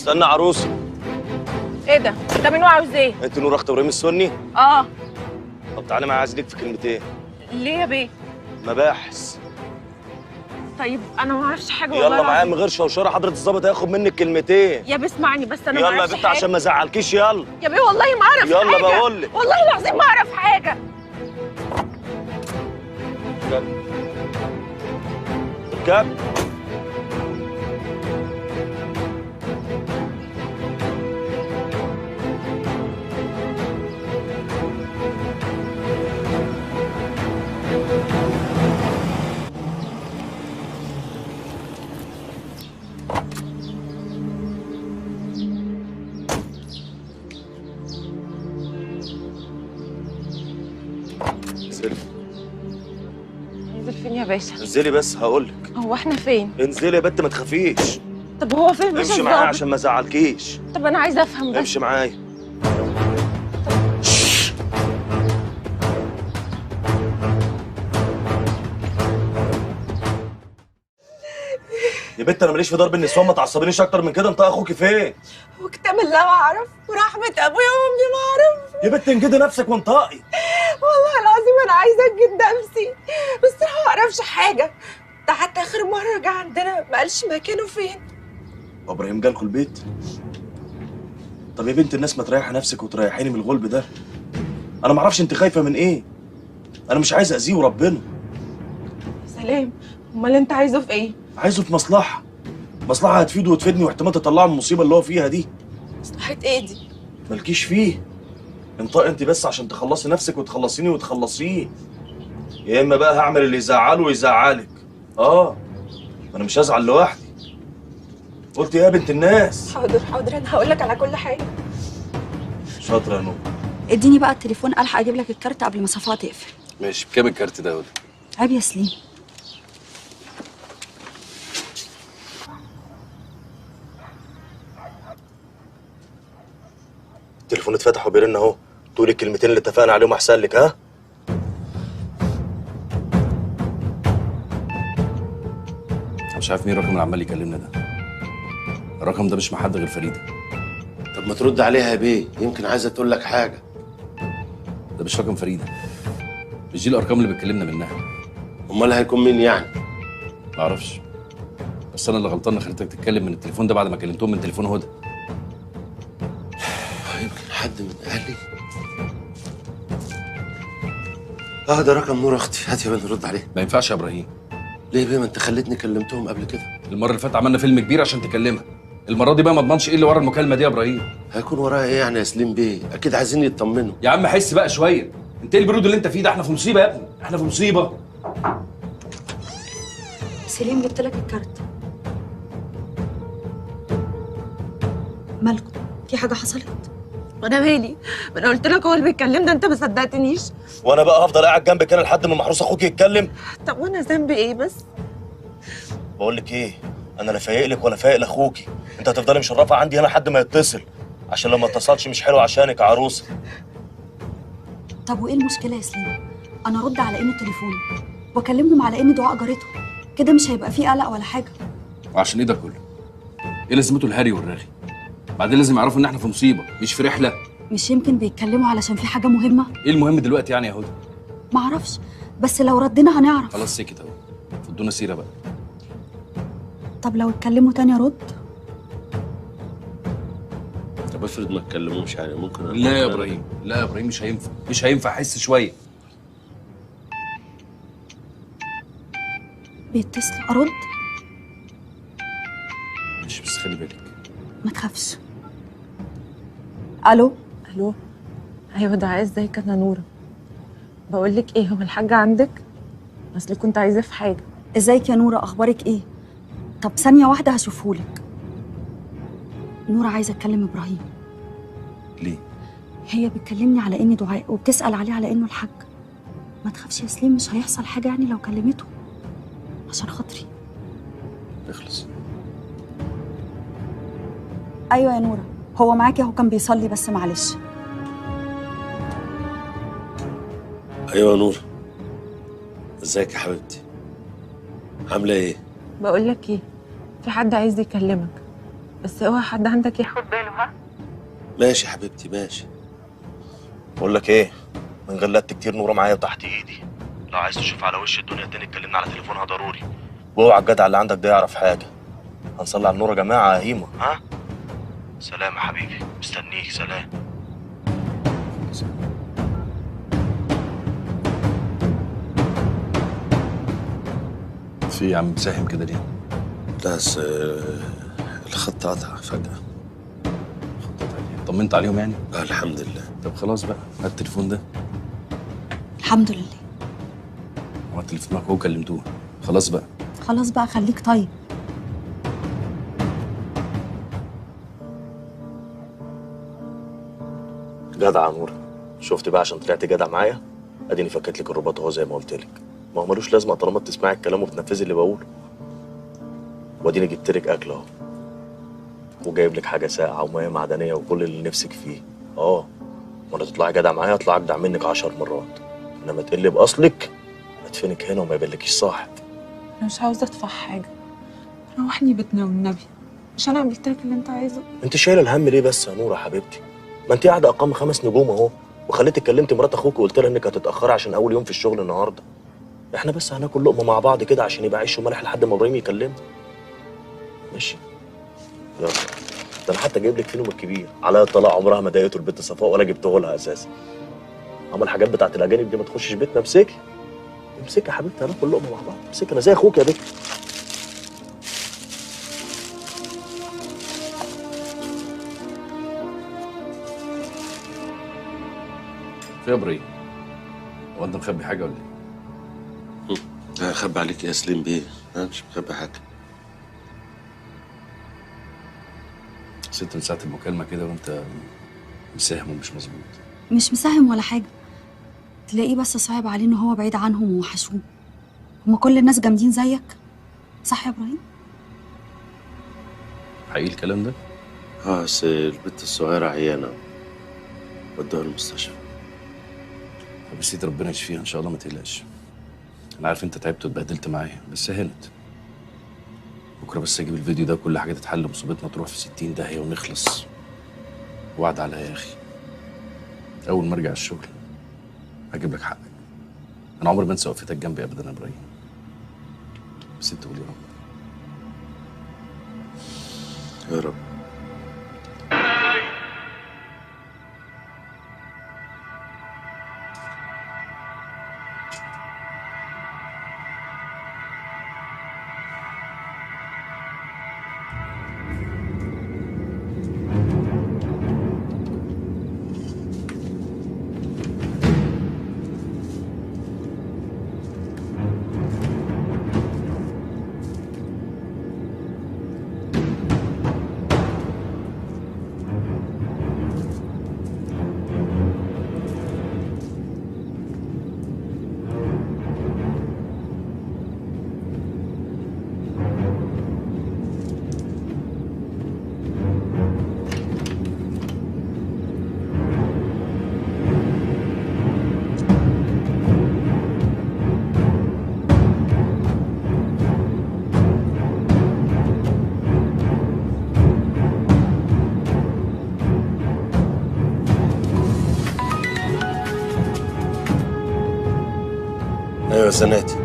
استنى عروسه. ايه ده؟ ده مين وعاوز ايه؟ انت نور اخت ابراهيم السني؟ اه. طب تعالى معايا، عايز ليك في كلمتين. ليه يا بيه؟ مباحث. طيب انا ما اعرفش حاجه والله يلا معايا العظيم. من غير شوشره، حضره الظابط هياخد منك كلمتين. يا بيه اسمعني بس، انا ما يلا يا اعرفش بنت حاجه عشان ما ازعلكيش. يلا يا بيه والله ما اعرف يلا حاجه. بقول لك والله العظيم ما اعرف حاجه. اركب. انزلي. انزل فين يا باشا؟ انزلي بس هقول لك. هو احنا فين؟ انزلي يا بنت ما تخافيش. طب هو فين باشا امشي معايا الظابط؟ عشان ما ازعلكيش. طب انا عايزه افهم بس. امشي معايا. يا بنت انا ماليش في ضرب النسوان، ما تعصبنيش اكتر من كده. انت اخوكي فين؟ وكتاب الله ما اعرف ورحمه ابويا وامي ما اعرف. يا بنت انجدي نفسك وانطقي. والله العظيم انا عايزه انجد نفسي، بس انا ما اعرفش حاجه. ده حتى اخر مره جه عندنا ما قالش مكانه فين. ابراهيم جالكوا البيت؟ طب يا بنت الناس ما تريحي نفسك وتريحيني من الغلب ده. انا ما اعرفش انت خايفه من ايه. انا مش عايز اذيه وربنا. سلام، امال انت عايزه في ايه؟ عايزه في مصلحه. مصلحه هتفيده وتفيدني واحتمال تطلعه من المصيبه اللي هو فيها دي. مصلحه ايه دي؟ مالكيش فيه. انطقي انت بس عشان تخلصي نفسك وتخلصيني وتخلصيه. يا اما بقى هعمل اللي يزعله ويزعلك. انا مش هزعل لوحدي. قلت يا بنت الناس. حاضر حاضر، انا هقول لك على كل حاجه. شاطره يا نور. اديني بقى التليفون، الحق اجيب لك الكارت قبل ما صفاء تقفل. ماشي، بكام الكارت ده يا ولد؟ عيب يا سليم. التليفون اتفتح وبيرن اهو. تقولي الكلمتين اللي اتفقنا عليهم احسن لك. ها انا مش عارف مين الرقم اللي عمال يكلمنا ده. الرقم ده مش مع حد غير فريده. طب ما ترد عليها يا بيه، يمكن عايزه تقول لك حاجه. ده مش رقم فريده، مش دي الارقام اللي بتكلمنا منها. امال هيكون مين يعني؟ ما اعرفش، بس انا اللي غلطان إني خليتك تتكلم من التليفون ده بعد ما كلمتهم من تليفون هدى. يمكن حد من اهلي. ده رقم نور اختي، هات يا بنت رد عليه. ما ينفعش يا ابراهيم. ليه يا بيه؟ ما انت خليتني كلمتهم قبل كده. المره اللي فاتت عملنا فيلم كبير عشان تكلمها، المره دي بقى ما اضمنش ايه اللي ورا المكالمه دي يا ابراهيم. هيكون وراها ايه يعني يا سليم بيه؟ اكيد عايزين يطمنوا. يا عم حس بقى شويه، انت ايه البرود اللي انت فيه ده؟ احنا في مصيبه يا ابني، احنا في مصيبه. سليم جبت لك الكارت. مالكم؟ في حاجه حصلت؟ وانا مالي؟ ما انا قلت لك هو اللي بيتكلم ده، انت ما صدقتنيش. وانا بقى هفضل قاعد جنبك هنا لحد ما محروس اخوك يتكلم؟ طب وانا ذنبي ايه بس؟ بقول لك ايه، انا لا فايق لك ولا فايق لاخوكي. انت هتفضلي مشرفه عندي هنا لحد ما يتصل، عشان لو ما اتصلش مش حلو عشانك يا عروسه. طب وايه المشكله يا سليم؟ انا ارد على انه تليفون واكلمهم على ان دعاء جارتهم، كده مش هيبقى فيه قلق ولا حاجه. وعشان ايه ده كله؟ ايه لازمته الهري والرغي؟ بعدين لازم يعرفوا ان احنا في مصيبه مش في رحله. مش يمكن بيتكلموا علشان في حاجه مهمه؟ ايه المهم دلوقتي يعني يا هدى؟ معرفش، بس لو ردنا هنعرف. خلاص سكت اهو، فضونا سيره بقى. طب لو اتكلموا تاني ارد؟ طب افرض ما اتكلموش يعني، ممكن لا يا ابراهيم، لا يا ابراهيم، مش هينفع، مش هينفع. حس شويه. بيتصلوا ارد؟ ماشي بس خلي بالك. ما تخافش. الو. الو. ايوه دعاء، ازيك؟ انا نوره. بقول لك ايه، هو الحاج عندك؟ اصل كنت عايزاه في حاجه. ازيك يا نوره، اخبارك ايه؟ طب ثانيه واحده هشوفهولك. نوره عايزه اتكلم ابراهيم. ليه؟ هي بتكلمني على اني دعاء وبتسال عليه على انه الحاج. ما تخافش يا سليم، مش هيحصل حاجه يعني لو كلمته، عشان خاطري. اخلص. ايوه يا نوره، هو معاكي اهو، كان بيصلي بس معلش. ايوه يا نور. ازيك يا حبيبتي؟ عامله ايه؟ بقول لك ايه، في حد عايز يكلمك، بس اوعى حد عندك ياخد باله، ها؟ ماشي حبيبتي ماشي. بقول لك ايه، من غلطت كتير نوره معايا وتحت ايدي. لو عايز تشوف على وش الدنيا تاني اتكلمنا على تليفونها ضروري. واوعى الجدع اللي عندك ده يعرف حاجه. هنصلي على النور يا جماعه يا هيما، ها؟ سلام يا حبيبي، مستنيك، سلام. في يا عم مساهم كده ليه؟ لا بس الخط قطع فجأة. طمنت عليهم يعني؟ الحمد لله. طب خلاص بقى، هات التليفون ده. الحمد لله. هو التليفون معاك، هو كلمتوه. خلاص بقى. خلاص بقى خليك طيب. جدع يا نور، شفت بقى عشان طلعت جدع معايا؟ اديني فكيت لك الرباط اهو زي ما قلت لك. ما هو ملوش لازمه طالما بتسمعي الكلام وبتنفذي اللي بقوله. واديني جبت لك اكل اهو، وجايب لك حاجه ساقعه وميه معدنيه وكل اللي نفسك فيه. ولا تطلعي جدع معايا اطلع اجدع منك 10 مرات. انما تقلي باصلك ادفنك هنا وما يبلكيش صاحب. انا مش عاوزه ادفع حاجه، روحني بيتنا والنبي. مش انا عملت لك اللي انت عايزه؟ انت شايله الهم ليه بس يا نور يا حبيبتي؟ ما انت قاعده اقام 5 نجوم اهو، وخليتي كلمت مرات اخوك وقلت لها انك هتتاخري عشان اول يوم في الشغل النهارده. احنا بس هناكل لقمه مع بعض كده عشان يبقى عيش وملح لحد ما ابراهيم يكلمنا. ماشي يلا. ده انا حتى جايب لك فيلم الكبير على الطلاق، عمرها ما ضايقته البت صفاء ولا جبته لها اساسا. اما الحاجات بتاعت الاجانب دي ما تخشش بيتنا. امسكي امسكي يا حبيبتي، هناكل لقمه مع بعض. امسكي، انا زي اخوك يا بت. في يا ابراهيم، هو انت مخبي حاجه ولا ايه؟ هخبي عليك يا سليم بيه؟ انا مش مخبي حاجة. ست من ساعه المكالمه كده وانت مساهم ومش مظبوط. مش مساهم ولا حاجه، تلاقيه بس صعب عليه ان هو بعيد عنهم ووحشوه. هما كل الناس جامدين زيك، صح يا ابراهيم؟ حقيقي الكلام ده؟ بس البنت الصغيرة عيانة، ودوها المستشفى. طب يا سيدي ربنا يشفيها ان شاء الله، ما تقلقش. انا عارف انت تعبت واتبهدلت معايا بس هانت. بكره بس اجيب الفيديو ده كل حاجه تتحل، مصيبتنا تروح في 60 داهيه ونخلص. وعد عليا يا اخي، اول ما ارجع الشغل هجيب لك حقك. انا عمري ما انسى وقفتك جنبي ابدا يا ابراهيم. بس انت قول يا رب. يا رب. ايوه يا زناتي،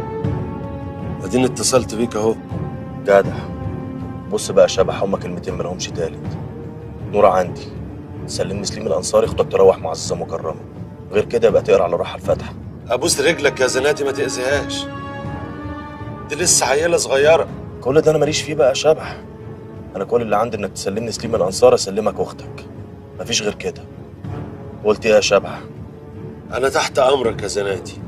اديني اتصلت بيك اهو. جدع. بص بقى يا شبح، هما كلمتين مالهمش تالت. نور عندي، سلمني سليم الانصاري، اختك تروح معززه مكرمه. غير كده يبقى تقرا على روحها الفاتحه. ابوس رجلك يا زناتي ما تاذيهاش، دي لسه عيله صغيره. كل ده انا ماليش فيه بقى يا شبح. انا كل اللي عندي انك تسلمني سليم الانصاري اسلمك اختك، مفيش غير كده. قلت ايه يا شبح؟ انا تحت امرك يا زناتي.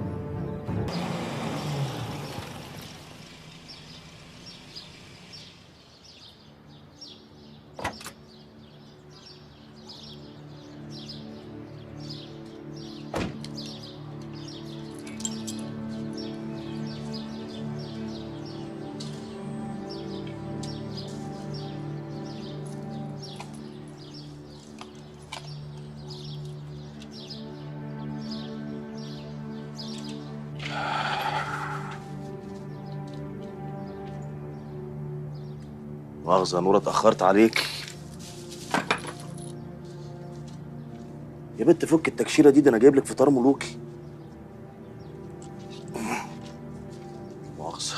مؤاخذة يا نور اتأخرت عليك. يا بنت فك التكشيره دي، ده انا جايب لك فطار ملوكي. مؤاخذه.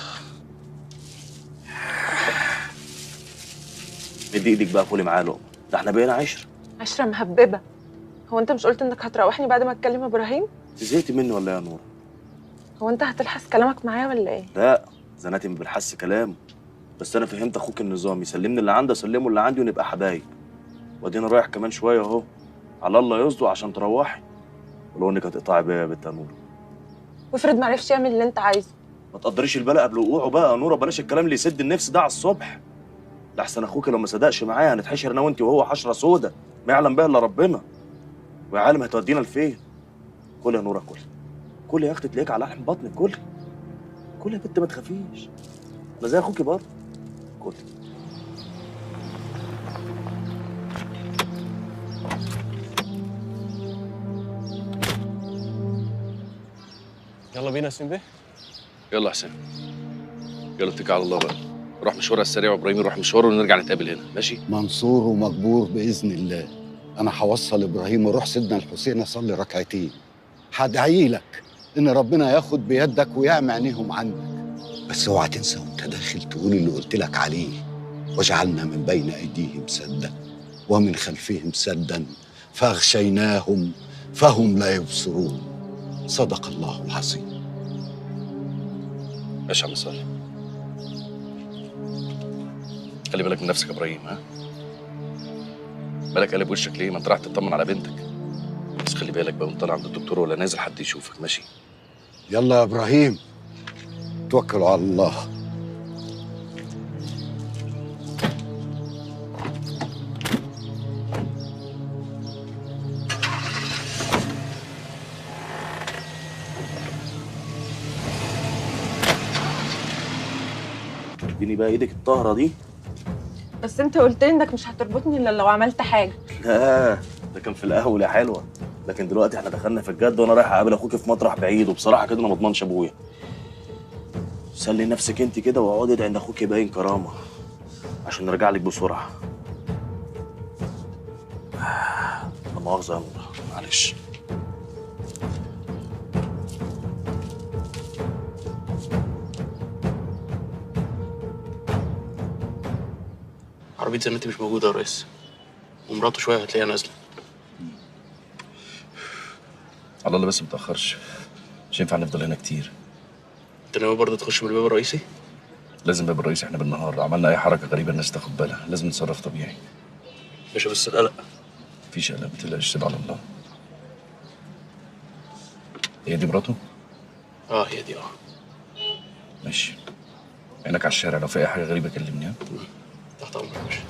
مدي ايدك بقى، كلي معايا لقمه، ده احنا بقينا عشره. عشرة مهببة. هو انت مش قلت انك هتروحني بعد ما اتكلم ابراهيم؟ انت زهقتي مني ولا ايه يا نوره؟ هو انت هتلحس كلامك معايا ولا ايه؟ لا، زناتي ما بالحس كلامه، بس انا فهمت اخوك النظام، يسلمني اللي عنده اسلمه اللي عندي ونبقى حبايب. وادينا رايح كمان شويه اهو، على الله يصدق عشان تروحي، ولو انك هتقطعي بيا يا بنت يا نوره. وافرض معرفش يعمل اللي انت عايزه؟ ما تقدريش البلاء قبل وقوعه بقى يا نوره، بلاش الكلام اللي يسد النفس ده على الصبح. لحسن اخوك لو ما صدقش معايا هنتحشر انا وانت وهو حشره سودا ما يعلم بها الا ربنا، ويا عالم هتودينا لفين. كل يا نوره، كل كل يا اختي، تلاقيك على لحم بطنك، كل يا بنت ما تخافيش، انا زي اخوكي برضه. كل يلا بينا يا سين بيه. يلا يا حسين، يلا اتكل على الله بقى. روح مشوار السريع وابراهيم يروح مشواره ونرجع نتقابل هنا، ماشي؟ منصور ومجبور بإذن الله. أنا هوصل إبراهيم وأروح سيدنا الحسين أصلي ركعتين. هدعي لك إن ربنا ياخد بيدك ويعمي عينيهم عنك، بس اوعى تنسى وأنت داخل تقول اللي قلت لك عليه: وجعلنا من بين أيديهم سدا ومن خلفهم سدا فأغشيناهم فهم لا يبصرون. صدق الله العظيم. ماشي يا عم صالح، خلي بالك من نفسك يا ابراهيم، ها؟ بالك قلب وشك ليه؟ ما انت رايح تطمن على بنتك. بس خلي بالك بقى وانت طالع عند الدكتور ولا نازل حد يشوفك، ماشي؟ يلا يا إبراهيم، توكلوا على الله. اديني بقى ايدك الطاهره دي. بس انت قلت لي انك مش هتربطني الا لو عملت حاجه. لا، ده كان في الاول يا حلوه، لكن دلوقتي احنا دخلنا في الجد، وانا رايح اقابل اخوك في مطرح بعيد، وبصراحه كده انا ما اضمنش ابويا. سلي نفسك انت كده واقعدي ادعي ان اخوك يبين كرامه عشان نرجع لك بسرعه. لا مؤاخذه يا نور، معلش. عربية زناتي مش موجودة يا ريس، ومراته شوية هتلاقيها نازلة. على الله بس ما تاخرش، مش ينفع نفضل هنا كتير. انت ناوي برضه تخش من الباب الرئيسي؟ لازم باب الرئيس، احنا بالنهار عملنا اي حركه غريبه الناس تاخد بالها، لازم نتصرف طبيعي. باشا بس القلق. مفيش قلق، ما تقلقش، سيب على الله. هي دي مراته؟ اه هي دي ماشي. عينك على الشارع، لو في اي حاجه غريبه كلمني، ها؟ تحت امرك يا باشا.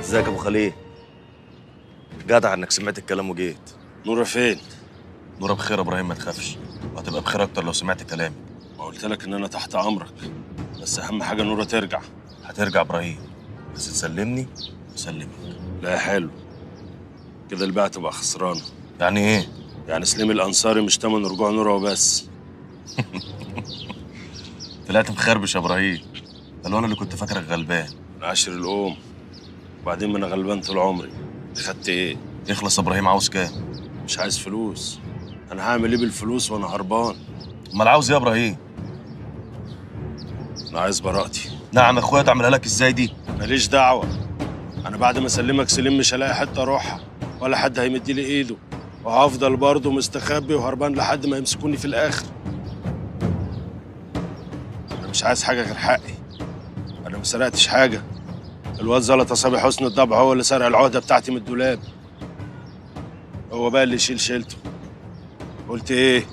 ازيك يا ابو خليل؟ جدع انك سمعت الكلام وجيت. نورة فين؟ نورة بخير يا ابراهيم، ما تخافش، وهتبقى بخير اكتر لو سمعت كلامي. ما قلت لك ان انا تحت امرك. بس اهم حاجه نوره ترجع. هترجع ابراهيم، بس تسلمني وسلمك. لا حلو كده، البيعه تبقى خسرانه. يعني ايه؟ يعني سليم الانصاري مش تمن رجوع نوره وبس. طلعت مخربش يا ابراهيم. قالوا انا اللي كنت فاكرك غلبان. من عشر الام، وبعدين ما انا غلبان طول عمري. خدت ايه؟ اخلص يا ابراهيم، عاوز كام؟ مش عايز فلوس. انا هعمل ايه بالفلوس وانا هربان؟ امال عاوز ايه يا ابراهيم؟ انا عايز براءتي. نعم يا اخويا، تعملها لك ازاي دي؟ ماليش دعوه. انا بعد ما اسلمك سليم مش هلاقي حته اروحها، ولا حد هيمدي لي ايده، وهفضل برضه مستخبي وهربان لحد ما يمسكوني في الاخر. انا مش عايز حاجه غير حقي. انا ما سرقتش حاجه. الواد زلطه صبي حسن الضبع هو اللي سرق العقده بتاعتي من الدولاب. هو بقى اللي يشيل شيلته. قلت ايه؟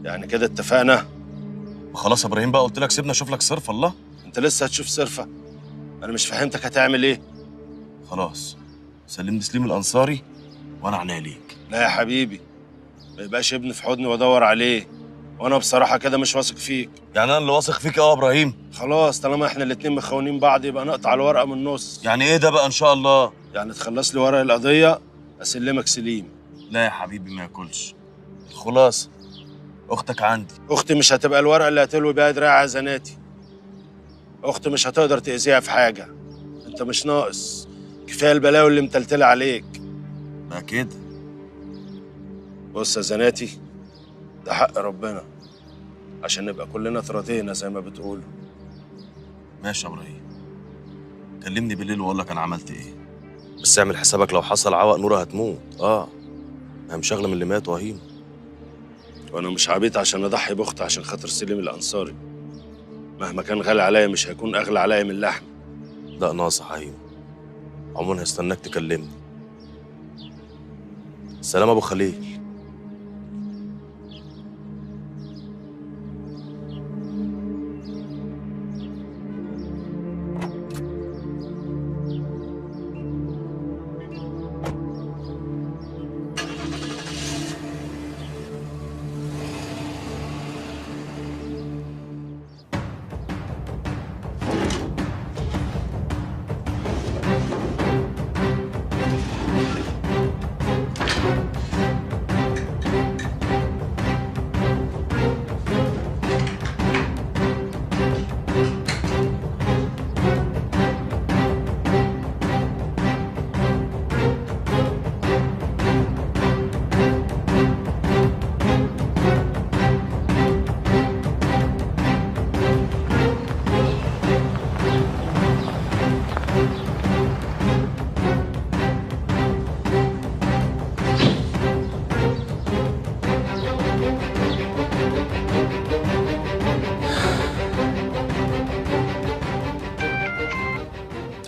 يعني كده اتفقنا؟ خلاص يا ابراهيم بقى، قلت لك سيبنا اشوف لك صرف. الله، انت لسه هتشوف صرفه؟ انا مش فهمتك هتعمل ايه؟ خلاص سلمني سليم الانصاري وانا عناية ليك. لا يا حبيبي، ما يبقاش ابني في حضني وادور عليه، وانا بصراحه كده مش واثق فيك. يعني انا اللي واثق فيك يا ابراهيم؟ خلاص طالما احنا الاتنين مخونين بعض يبقى نقطع الورقه من النص. يعني ايه ده بقى ان شاء الله؟ يعني تخلص لي ورق القضيه اسلمك سليم. لا يا حبيبي ما ياكلش. الخلاصه اختك عندي. اختي مش هتبقى الورقه اللي هتلوي بيها دراع زناتي. اختي مش هتقدر تاذيها في حاجه. انت مش ناقص، كفايه البلاوي اللي متلتله عليك. بقى كده. بص يا زناتي، ده حق ربنا عشان نبقى كلنا اتراضينا زي ما بتقولوا. ماشي يا ابراهيم، كلمني بالليل واقول لك انا عملت ايه. بس اعمل حسابك لو حصل عوق نوره هتموت. انا مش شغله من اللي مات وهيم. وانا مش عبيط عشان اضحي باختي عشان خاطر سليم الانصاري. مهما كان غالي عليا مش هيكون اغلى عليا من اللحم. لا ناصح هيم، عموما هستناك تكلمني. سلام ابو خليل.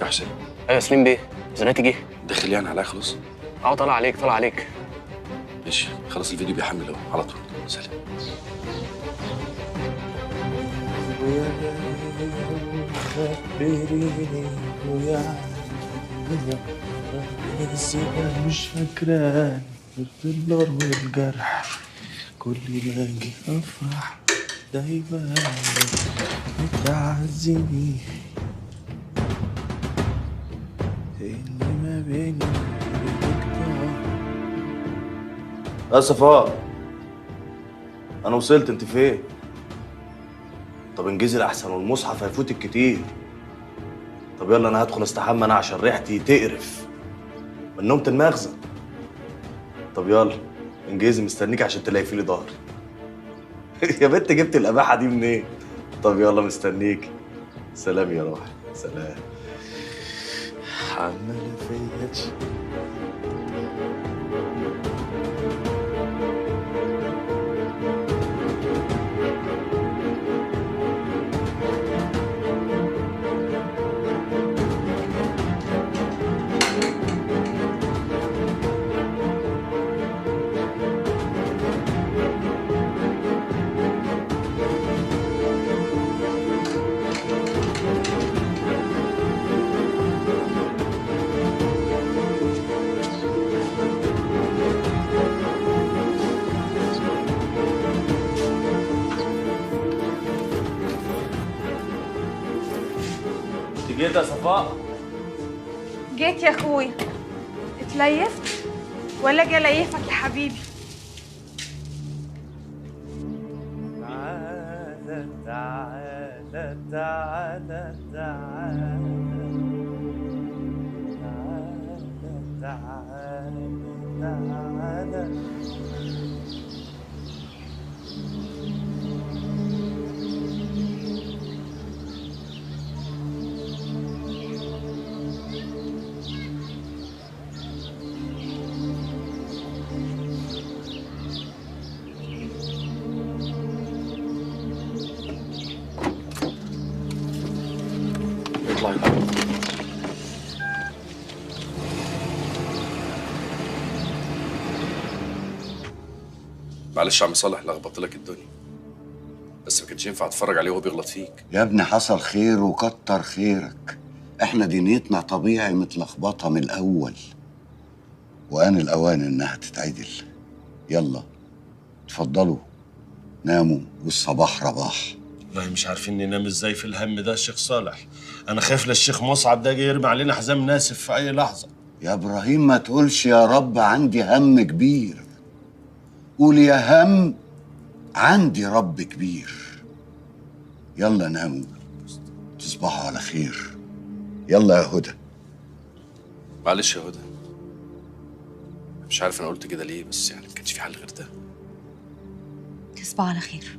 يا حسين، ايوه سليم بيه، زناتي جه. داخل يعني عليا خلاص؟ طالع عليك طالع عليك. ماشي خلاص، الفيديو بيحمل اهو على طول. سلام. مش فاكراني في النار والجرح، كل ما اجي افرح دايما بتعزني اللي ما بيني يا صفاء. انا وصلت، انت فين؟ طب انجزي الاحسن والمصحف هيفوتك كتير. طب يلا انا هدخل استحمى انا عشان ريحتي تقرف من نومة المخزن. طب يلا انجزي، مستنيك عشان تلاقي لي ظهري. يا بنت جبت الاباحه دي منين؟ طب يلا مستنيك. سلام يا روحي، سلام. عمالة فيا صفاء. جيت يا اخويا. اتليفت ولا اجي اليفك يا حبيبي؟ تعالى تعالى تعالى تعالى تعالى تعالى. اطلعي بقى. معلش يا عم صالح، لخبطت لك الدنيا، بس ما كانش ينفع اتفرج عليه وهو بيغلط فيك. يا ابني حصل خير وكتر خيرك. احنا دنيتنا طبيعي متلخبطه من الاول، وآن الأوان إنها تتعدل. يلا اتفضلوا ناموا والصباح رباح. والله مش عارفين ننام ازاي في الهم ده يا شيخ صالح. انا خايف للشيخ مصعب ده جاي يرمي علينا حزام ناسف في اي لحظه. يا إبراهيم ما تقولش يا رب عندي هم كبير، قول يا هم عندي رب كبير. يلا ناموا تصبحوا على خير. يلا يا هدى. معلش يا هدى، مش عارف انا قلت كده ليه، بس يعني ما كانش في حل غير ده. تصبح على خير.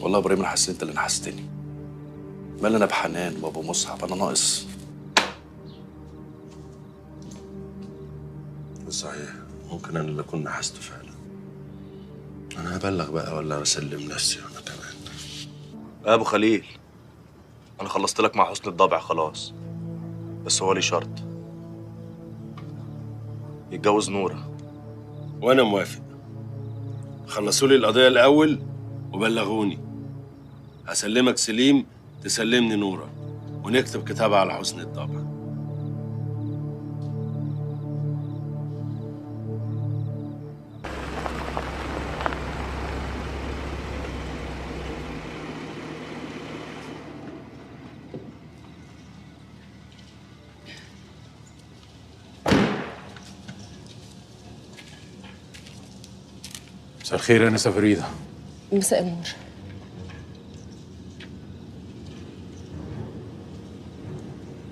والله يا ابراهيم انا حاسس انت اللي نحستني. مال انا بحنان وابو مصعب، انا ناقص؟ صحيح، ممكن انا اللي اكون نحست فعلا. انا هبلغ بقى ولا اسلم نفسي وانا كمان؟ يا ابو خليل، انا خلصت لك مع حسن الضبع خلاص، بس هو لي شرط، يتجوز نوره. وانا موافق. خلصوا لي القضيه الاول وبلغوني. هسلمك سليم، تسلمني نوره، ونكتب كتابها على حسن الضبع. مساء الخير يا انسه فريده. مساء النور.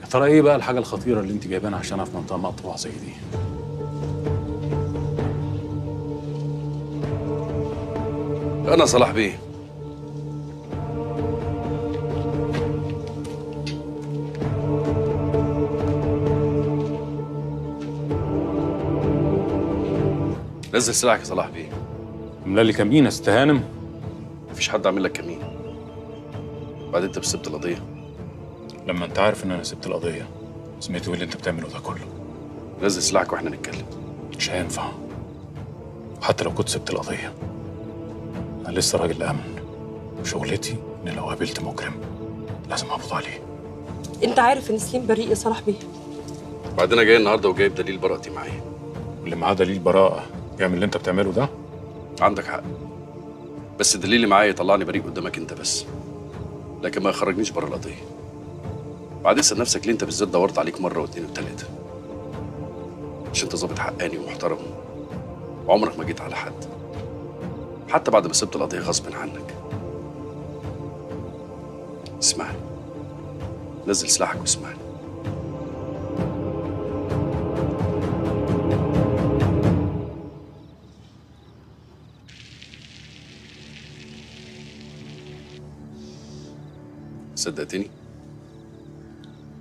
يا ترى ايه بقى الحاجه الخطيره اللي انت جايبانا عشانها في منطقه مقطوعه زي دي؟ انا صلاح بيه. نزل سلاحك يا صلاح بيه. عامله لي كمين يا ست هانم؟ مفيش حد عامل لك كمين. بعدين انت سبت القضيه. لما انت عارف ان انا سبت القضيه، سمعت ايه اللي انت بتعمله ده كله؟ نزل سلاحك واحنا نتكلم. مش هينفع، حتى لو كنت سبت القضيه انا لسه راجل امن، وشغلتي ان لو قابلت مجرم لازم اقبض عليه. انت عارف ان سليم بريء يا صلاح بيه. بعدين انا جاي النهارده وجايب دليل براءتي معايا. اللي معاه دليل براءه يعمل اللي انت بتعمله ده؟ عندك حق، بس الدليل اللي معايا يطلعني بريء قدامك انت بس، لكن ما يخرجنيش بره القضيه. بعدين اسال نفسك ليه انت بالذات دورت عليك مره واثنين وثلاثه؟ مش انت ظابط حقاني ومحترم وعمرك ما جيت على حد، حتى بعد ما سبت القضيه غصب عنك. اسمعني، نزل سلاحك واسمعني. صدقتني؟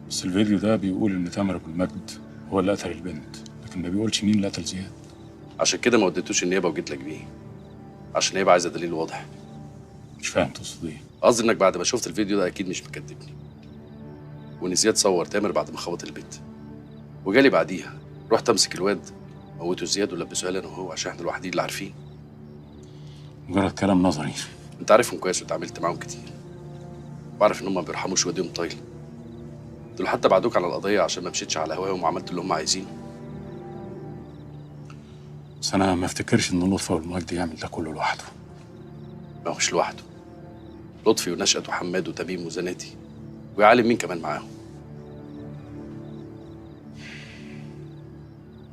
بس الفيديو ده بيقول ان تامر ابو المجد هو اللي قتل البنت، لكن ما بيقولش مين اللي قتل زياد. عشان كده ما وديتوش النيابه وجيت لك بيه، عشان النيابه عايزه دليل واضح. مش فاهم تقصد ايه؟ قصدي انك بعد ما شفت الفيديو ده اكيد مش مكدبني، وان زياد صور تامر بعد ما خبط البيت، وجالي بعديها رحت امسك الواد موته زياد ولبسوها لي انا وهو عشان احنا الوحيدين اللي عارفين. مجرد كلام نظري. انت عارفهم كويس واتعاملت معاهم كتير، وعارف ان هم ما بيرحموش وديهم طايله. دول حتى بعدوك على القضيه عشان ما مشيتش على هواهم وعملت اللي هم عايزينه. بس انا ما افتكرش ان لطفي والمجد يعمل ده كله لوحده. ما هو مش لوحده، لطفي ونشأت وحماد وتميم وزناتي، ويا عالم مين كمان معاهم.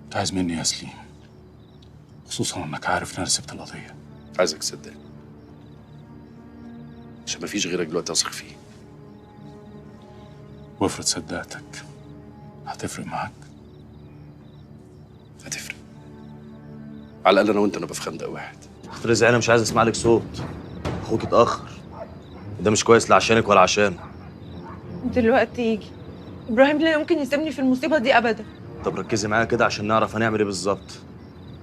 انت عايز مني يا سليم، خصوصا انك عارف ان انا سبت القضيه. عايزك تصدقني عشان مفيش غيرك دلوقتي اثق فيه. وافرض صدقتك هتفرق معاك؟ هتفرق، على الاقل انا وانت نبقى في خندق واحد. اخت رزق انا مش عايز اسمع لك صوت، اخوك اتاخر، ده مش كويس لا عشانك ولا عشانه. دلوقتي يجي ابراهيم لا يمكن يسيبني في المصيبه دي ابدا. طب ركزي معايا كده عشان نعرف هنعمل ايه بالظبط.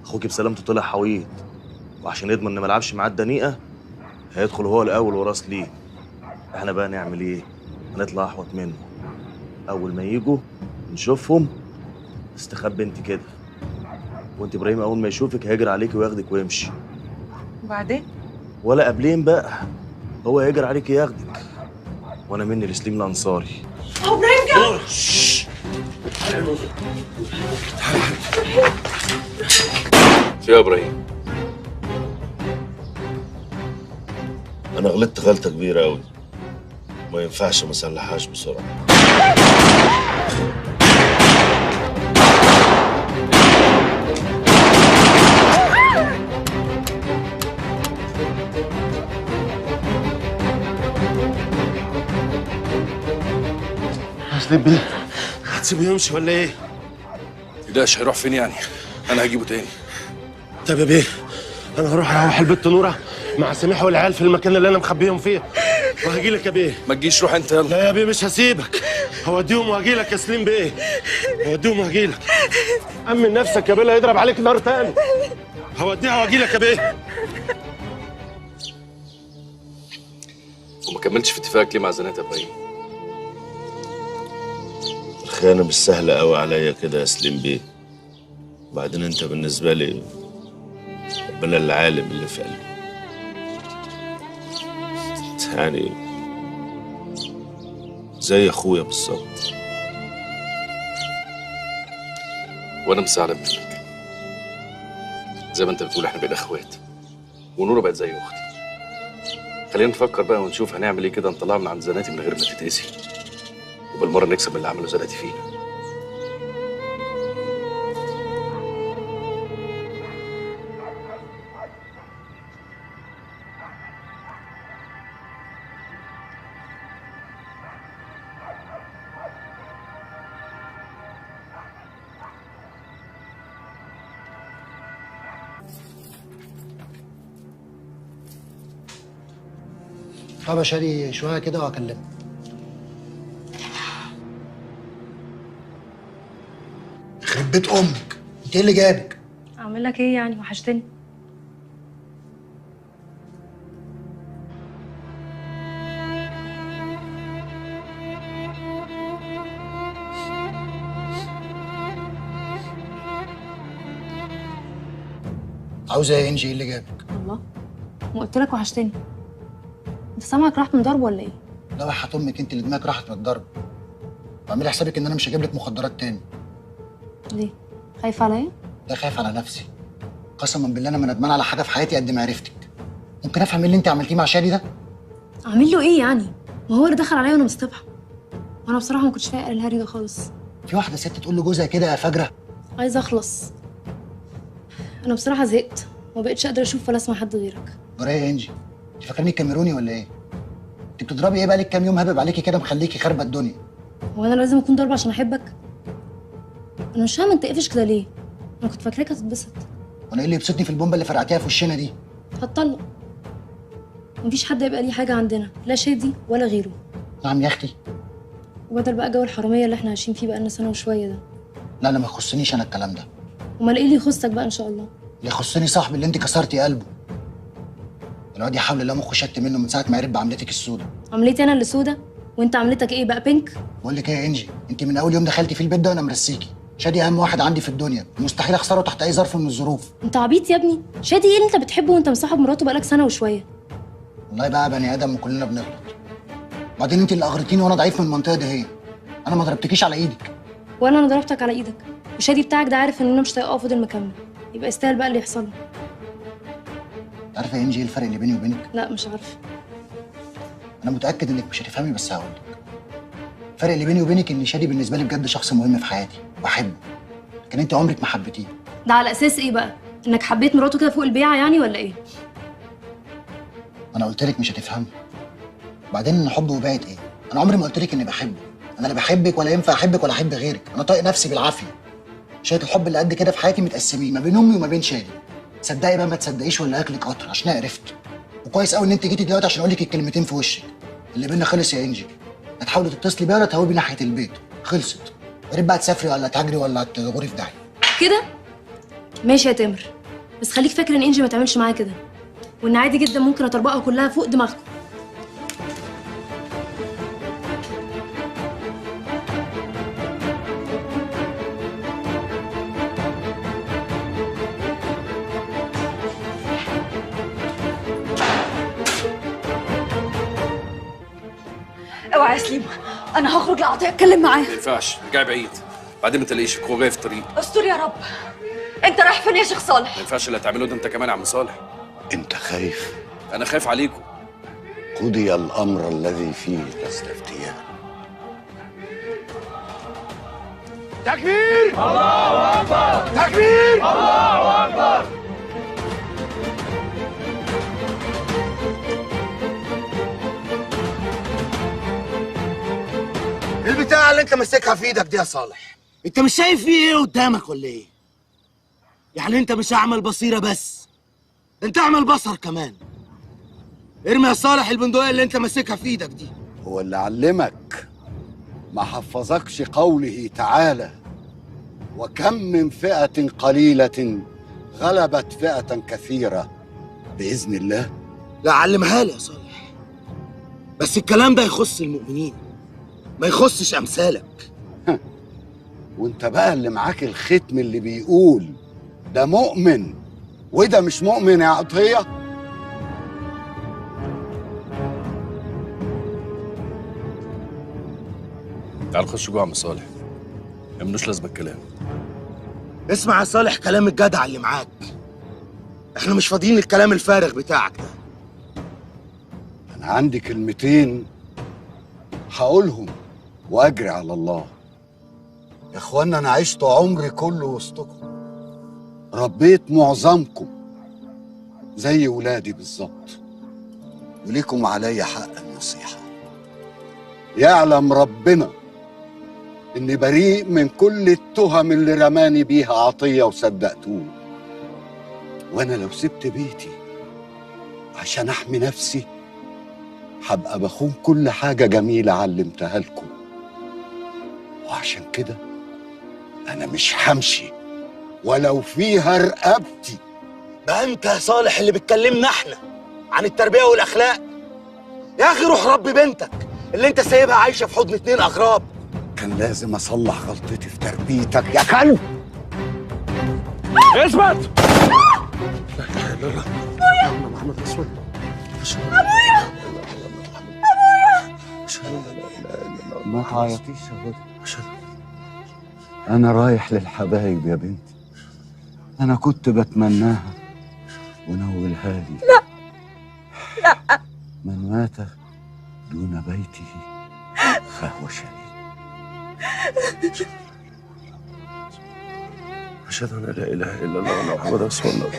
اخوك بسلامته طلع حويط، وعشان يضمن ان ما لعبش معاه الدنيقه هيدخل هو الاول وراس ليه. احنا بقى نعمل ايه؟ هنطلع احوط منه، اول ما يجوا نشوفهم استخبي انت كده، وانت ابراهيم اول ما يشوفك هيجري عليكي وياخدك ويمشي. وبعدين ولا قبلين بقى، هو هيجري عليكي ياخدك، وانا مني لسليم الانصاري. هو ابراهيم جه. في يا ابراهيم؟ انا غلطت غلطه كبيره قوي، ما ينفعش ما اصلحهاش بسرعه. هسيب بيه، هتسيبه يمشي ولا ايه؟ متقلقش، هيروح فين يعني؟ انا هجيبه تاني. طب يا بيه، انا هروح اروح البت نوره مع سميح والعيال في المكان اللي انا مخبيهم فيه، وهجي لك يا بيه. ما تجيش، روح انت يلا. لا يا بيه مش هسيبك، هوديهم وهجي لك يا سليم بيه، هوديهم وهجي لك. امن نفسك يا بيه لا يضرب عليك نار تاني. هوديها وهجي لك يا بيه. وما كملتش في اتفاقك ليه مع زنات يا ابراهيم؟ الخيانه مش سهله قوي عليا كده يا سليم بيه، وبعدين انت بالنسبه لي ربنا العالم اللي في قلبي، يعني زي اخويا بالظبط. وانا مش زعلان منك، زي ما انت بتقول احنا بقينا اخوات، ونوره بقت زي اختي. خلينا نفكر بقى ونشوف هنعمل ايه كده نطلعها من عند زناتي من غير ما تتأذي، وبالمره نكسب اللي عمله زناتي فينا. طب يا شادي شويه كده وهكلمك. يخرب بيت امك، انت ايه اللي جابك؟ اعمل لك ايه يعني، وحشتني. عاوزه ايه يا انجي؟ ايه اللي جابك؟ الله، ما قلت لك وحشتني. انت سامعك راحت من ضرب ولا ايه؟ لا وحياة امك انت اللي دماغك راحت من الضرب. واعملي حسابك ان انا مش هجيب لك مخدرات تاني. ليه؟ خايف عليا؟ لا خايف على نفسي. قسما بالله انا ما ندمان على حاجه في حياتي قد ما عرفتك. ممكن افهم ايه اللي انت عملتيه مع شادي ده؟ اعمل له ايه يعني؟ ما هو اللي دخل عليا وانا مصطبحه. وانا بصراحه ما كنتش فايقه الهري ده خالص. في واحده ست تقول لجوزها كده يا فجره؟ عايزه اخلص. انا بصراحه زهقت وما بقتش قادره اشوف ولا اسمع حد غيرك. جرايه يا انجي؟ انت فاكرني كاميروني ولا ايه؟ انت بتضربي ايه بقالك كام يوم هبب عليكي كده مخليكي خاربه الدنيا؟ هو انا لازم اكون ضاربه عشان احبك؟ انا مش فاهمه انت قافش كده ليه؟ انا كنت فاكراك هتتبسط. وانا ايه اللي يبسطني في البومبه اللي فرقعتيها في وشنا دي؟ هتطلق. مفيش حد يبقى ليه حاجه عندنا، لا شادي ولا غيره. نعم يا اختي. وبدل بقى جو الحراميه اللي احنا عايشين فيه بقالنا سنه وشويه ده. لا انا ما يخصنيش انا الكلام ده. امال ايه اللي يخصك بقى ان شاء الله؟ اللي يخصني صاحبي اللي انت كسرتي قلبه. الواد يا حول الله مخه شت منه من ساعه ما عرف بعملتك السودة. عملتي انا اللي سودة؟ وانت عملتك ايه بقى، بينك؟ بقول لك ايه يا انجي، انت من اول يوم دخلتي في البيت ده وانا مرسيكي. شادي اهم واحد عندي في الدنيا، مستحيل اخسره تحت اي ظرف من الظروف. انت عبيط يا ابني. شادي ايه اللي انت بتحبه وانت مصاحب مراته بقالك سنه وشويه؟ والله بقى بني ادم وكلنا بنغلط. بعدين انت اللي اغرتيني وانا ضعيف من المنطقه دي هي. انا ما ضربتكيش على ايدك. ولا انا ضربتك على ايدك. وشادي بتاعك ده عارف ان انا مش طايقاه وفضل مكمل. يبقى يستاهل بقى اللي يحصل له. عارفه يا انجي ايه الفرق اللي بيني وبينك؟ لا مش عارفه. انا متاكد انك مش هتفهمي بس هقول لك. الفرق اللي بيني وبينك ان شادي بالنسبه لي بجد شخص مهم في حياتي وبحبه، لكن انت عمرك ما حبيتيه. ده على اساس ايه بقى؟ انك حبيت مراته كده فوق البيعه يعني ولا ايه؟ انا قلت لك مش هتفهمي. بعدين ان حب وبعت ايه؟ انا عمري ما قلت لك اني بحبك، انا لا بحبك ولا ينفع احبك ولا احب غيرك، انا طايق نفسي بالعافيه. شويه الحب اللي قد كده في حياتي متقسمين ما بين امي وما بين شادي. تصدقي بقى ما تصدقيش ولا اكلك قطر عشان انا عرفت. وكويس قوي ان انت جيتي دلوقتي عشان اقول لك الكلمتين في وشك. اللي بينا خلص يا انجي. هتحاولي تتصلي بيا ولا تهوبي ناحيه البيت، خلصت. يا ريت بقى تسافري ولا تهاجري ولا تغوري في داهيه. كده ماشي يا تامر، بس خليك فاكر ان انجي ما تعملش معايا كده، وان عادي جدا ممكن اطربقها كلها فوق دماغكم. اوعى يا سليم، انا هخرج لعطيه اتكلم معاه. ما ينفعش، ارجعي بعيد. بعدين ما تلاقيش هو جاي في الطريق. استر يا رب. انت رايح فين يا شيخ صالح؟ ما ينفعش اللي هتعمله ده انت كمان يا عم صالح. انت خايف؟ انا خايف عليكم. قضي الامر الذي فيه تستفتيان. تكبير! الله اكبر! تكبير! الله اكبر! البتاعة اللي انت ماسكها في ايدك دي يا صالح، انت مش شايف في ايه قدامك ولا ايه؟ يعني انت مش اعمى البصيرة بس، انت اعمى البصر كمان. ارمي يا صالح البندقية اللي انت ماسكها في ايدك دي. هو اللي علمك ما حفظكش قوله تعالى: وكم من فئة قليلة غلبت فئة كثيرة بإذن الله؟ لا علمها لي يا صالح، بس الكلام ده يخص المؤمنين ما يخصش امثالك. وانت بقى اللي معاك الختم اللي بيقول ده مؤمن وده مش مؤمن يا عطية. تعال خش جوه يا عم صالح، ما منوش لازمه الكلام. اسمع يا صالح كلام الجدع اللي معاك، احنا مش فاضيين للكلام الفارغ بتاعك ده. انا عندي كلمتين هقولهم واجري على الله. يا اخوانا انا عشت عمري كله وسطكم، ربيت معظمكم زي ولادي بالظبط، وليكم عليا حق النصيحة. يعلم ربنا اني بريء من كل التهم اللي رماني بيها عطية وصدقتوه. وانا لو سبت بيتي عشان احمي نفسي هبقى بخون كل حاجة جميلة علمتها لكم، وعشان كده انا مش همشي ولو فيها رقبتي. بقى انت يا صالح اللي بتكلمنا احنا عن التربية والاخلاق؟ يا اخي روح ربي بنتك اللي انت سايبها عايشة في حضن 2 اغراب. كان لازم اصلح غلطتي في تربيتك يا كلب. اثبت! لا اله الا الله. ابويا! محمد رسول الله. ابويا! ابويا! ما تعيطيش يا غدا، انا رايح للحبايب يا بنتي. انا كنت بتمناها ونولها لي. لا لا، من مات دون بيته فهو شهيد. أشهد أن لا إله إلا الله وأن محمد رسول الله.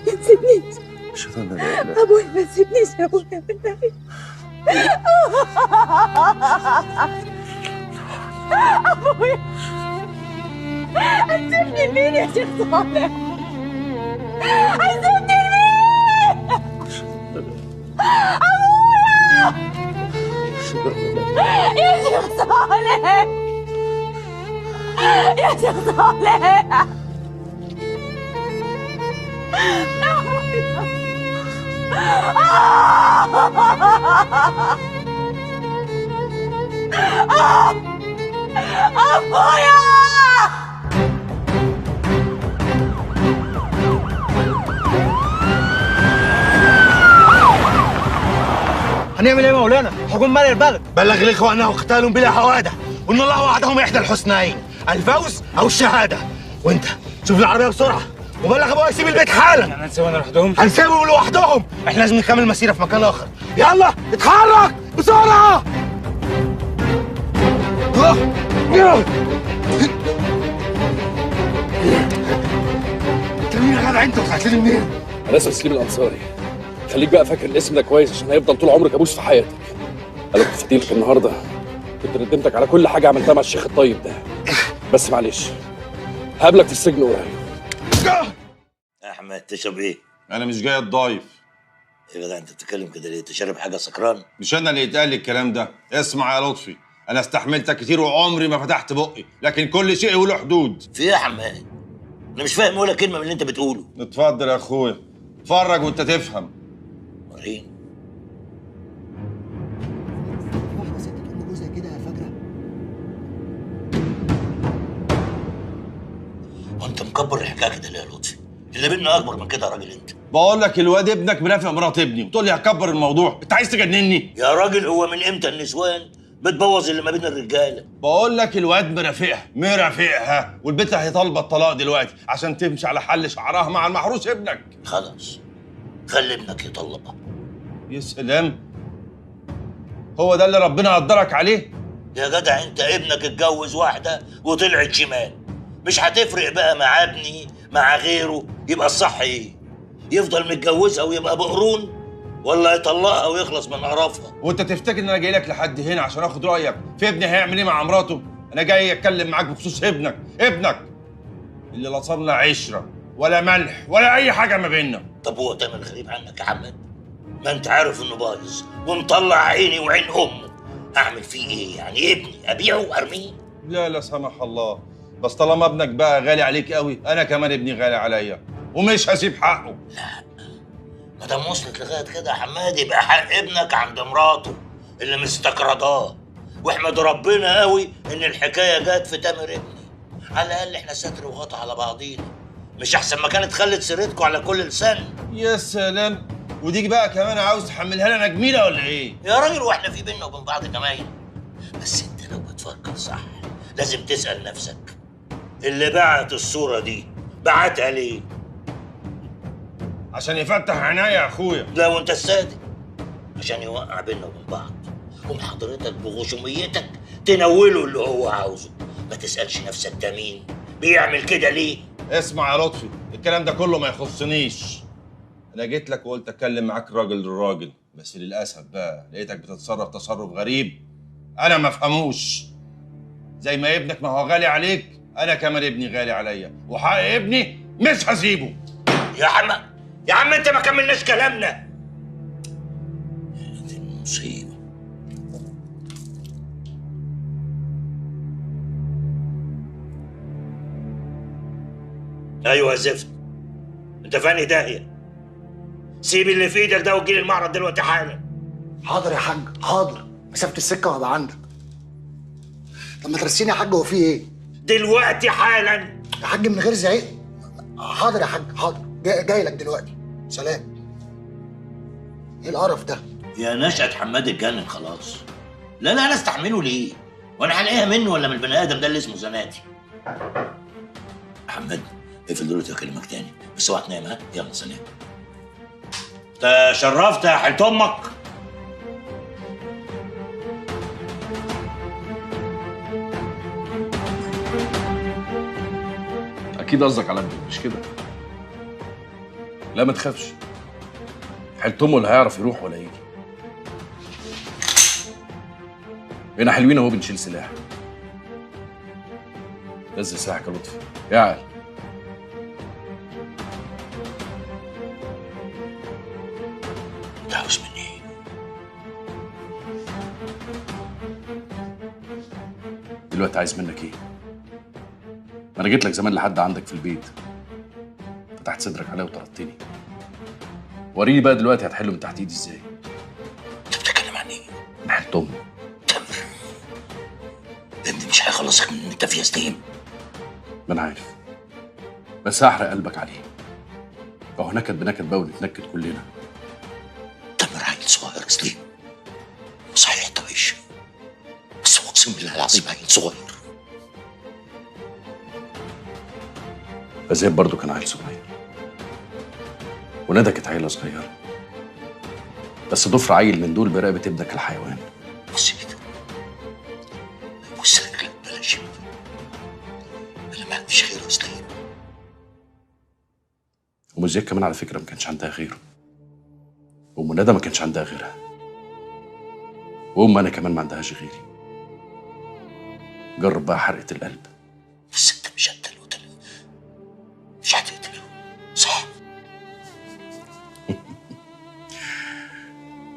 ما تسيبنيش. أشهد أن لا إله. ابويا ما تسيبنيش يا ابويا بالله. ابويا هتسيبني لمين يا شيخ صالح؟ هتسيبني لمين؟ ابويا يا شيخ صالح، يا شيخ صالح. أبويا! هنعمل ايه يا مولانا؟ حكم مالي البلد. بلغ الاخوه انه قتال بلا حواده، وان الله وعدهم احدى الحسنيين، الفوز او الشهاده. وانت شوف العربيه بسرعه وبلغ ابويا يسيب البيت حالا. يعني هنسيبهم لوحدهم؟ هنسيبهم لوحدهم، احنا لازم نكمل مسيره في مكان اخر. يلا اتحرك بسرعه. انت مين يا جدع انت وطلعت لي منين؟ انا اسمي سليم الانصاري. خليك بقى فاكر الاسم ده كويس عشان هيفضل طول عمرك ابوس في حياتك. انا كنت فديلك النهارده، كنت ندمتك على كل حاجه عملتها مع الشيخ الطيب ده، بس معلش هقابلك في السجن قريب. احمد تشرب ايه؟ انا مش جاي اتضايف. يا جدع انت بتتكلم كده ليه؟ انت شارب حاجه سكران؟ مش انا اللي يتقال لي الكلام ده. اسمع يا لطفي، انا استحملتك كتير وعمري ما فتحت بقي، لكن كل شيء له حدود. في ايه يا حماد؟ انا مش فاهم ولا كلمه من اللي انت بتقوله. اتفضل يا اخويا، اتفرج وانت تفهم. وريني. واحده ست تقول لجوزها كده يا فجره؟ وانت مكبر الحكايه كده ليه يا لطفي؟ اللي بينا اكبر من كده يا راجل انت. بقول لك الواد ابنك مرافق مرات ابني وتقول لي هكبر الموضوع، انت عايز تجنني؟ يا راجل هو من امتى النسوان بتبوظ اللي ما بين الرجاله؟ بقول لك الواد مرافقها والبنت هيطالبه الطلاق دلوقتي عشان تمشي على حل شعرها مع المحروس ابنك. خلاص خلي ابنك يطلقها. يا سلام، هو ده اللي ربنا قدرك عليه؟ يا جدع انت ابنك اتجوز واحده وطلعت شمال، مش هتفرق بقى مع ابني مع غيره؟ يبقى الصح ايه؟ يفضل متجوزها ويبقى بقرون، ولا يطلقها ويخلص من قرفها؟ وانت تفتكر ان انا جاي لك لحد هنا عشان اخد رايك في ابني هيعمل ايه مع مراته؟ انا جاي اتكلم معاك بخصوص ابنك اللي لا صارنا عشره ولا ملح ولا اي حاجه ما بيننا. طب هو تامر غريب عنك يا حماد؟ ما انت عارف انه بايظ ومطلع عيني وعين امه، اعمل فيه ايه يعني؟ ابني ابيعه وارميه؟ لا لا سمح الله، بس طالما ابنك بقى غالي عليك قوي انا كمان ابني غالي عليا ومش هسيب حقه. لا ما دام وصلت لغايه كده يا حماد يبقى حق ابنك عند مراته اللي مستكرداه، واحمد ربنا قوي ان الحكايه جت في تامر ابني. على الاقل احنا ستر وغطا على بعضينا، مش احسن ما كانت خلت سيرتكم على كل لسان. يا سلام، ودي بقى كمان عاوز تحملها لنا جميله ولا ايه؟ يا راجل واحنا في بينا وبين بعض كمان. بس انت لو بتفكر صح لازم تسال نفسك، اللي بعت الصوره دي بعتها ليه؟ عشان يفتح عينيا يا اخويا. لا وانت الصادق، عشان يوقع بينا وبين بعض. قوم حضرتك بغشوميتك تنوله اللي هو عاوزه، ما تسالش نفسك ده مين بيعمل كده ليه. اسمع يا لطفي، الكلام ده كله ما يخصنيش. انا جيت لك وقلت اتكلم معاك راجل للراجل، بس للاسف بقى لقيتك بتتصرف تصرف غريب انا ما افهموش. زي ما ابنك ما هو غالي عليك، انا كمان ابني غالي عليا، وحق ابني مش هسيبه. يا عم انت ما كملناش كلامنا. دي المصيبه. ايوه يا زفت، انت فاني داهيه. سيب اللي في ايدك ده وتجيلي المعرض دلوقتي حالا. حاضر يا حاج حاضر، مسافه السكه وهبقى عندك. طب ما ترسيني يا حاج، هو في ايه؟ دلوقتي حالا يا حاج من غير زعيق. حاضر يا حاج حاضر، جاي لك دلوقتي. سلام. ايه القرف ده؟ يا نشأة حماد اتجنن خلاص. لا انا استحمله ليه؟ وانا هلاقيها منه ولا من البني ادم ده اللي اسمه زناتي؟ حماد اقفل دلوقتي واكلمك تاني، بس اوعى تنام. ها يلا سلام. تشرفت يا حيط امك. اكيد قصدك على ابني مش كده؟ لا ما تخافش، حيلة امه اللي هيعرف يروح ولا يجي. هنا حلوين اهو بنشيل سلاح. نزل سلاحك يا لطفي يا عال. انت عاوز مني ايه؟ دلوقتي عايز منك ايه؟ ما انا جيت لك زمان لحد عندك في البيت، فتحت صدرك عليا وطردتني. وريني بقى دلوقتي هتحله من تحت ايدي ازاي؟ انت بتتكلم عن ايه؟ من حيلة امه. ابني مش هيخلصك من انت في سليم. ما انا عارف، بس هحرق قلبك عليه. فهو نكد بنكد بقى ونتنكد كلنا. تامر عيل صغير سليم، صحيح طويش، بس اقسم بالله العظيم عيل صغير. فزياد برضه كان عيل صغير. وندى كانت عيله صغيره، بس ضفر عيل من دول برقبه ابنك الحيوان. بص كده، بص رجلك بلاش، انا ما عنديش غيره يا سليم. ام زياد كمان على فكره ما كانش عندها غيره، وام ندى ما كانش عندها غيرها، وام انا كمان ما عندهاش غيري. جرب بقى حرقه القلب. بس انت مش هتقتله، مش هتقتله صح؟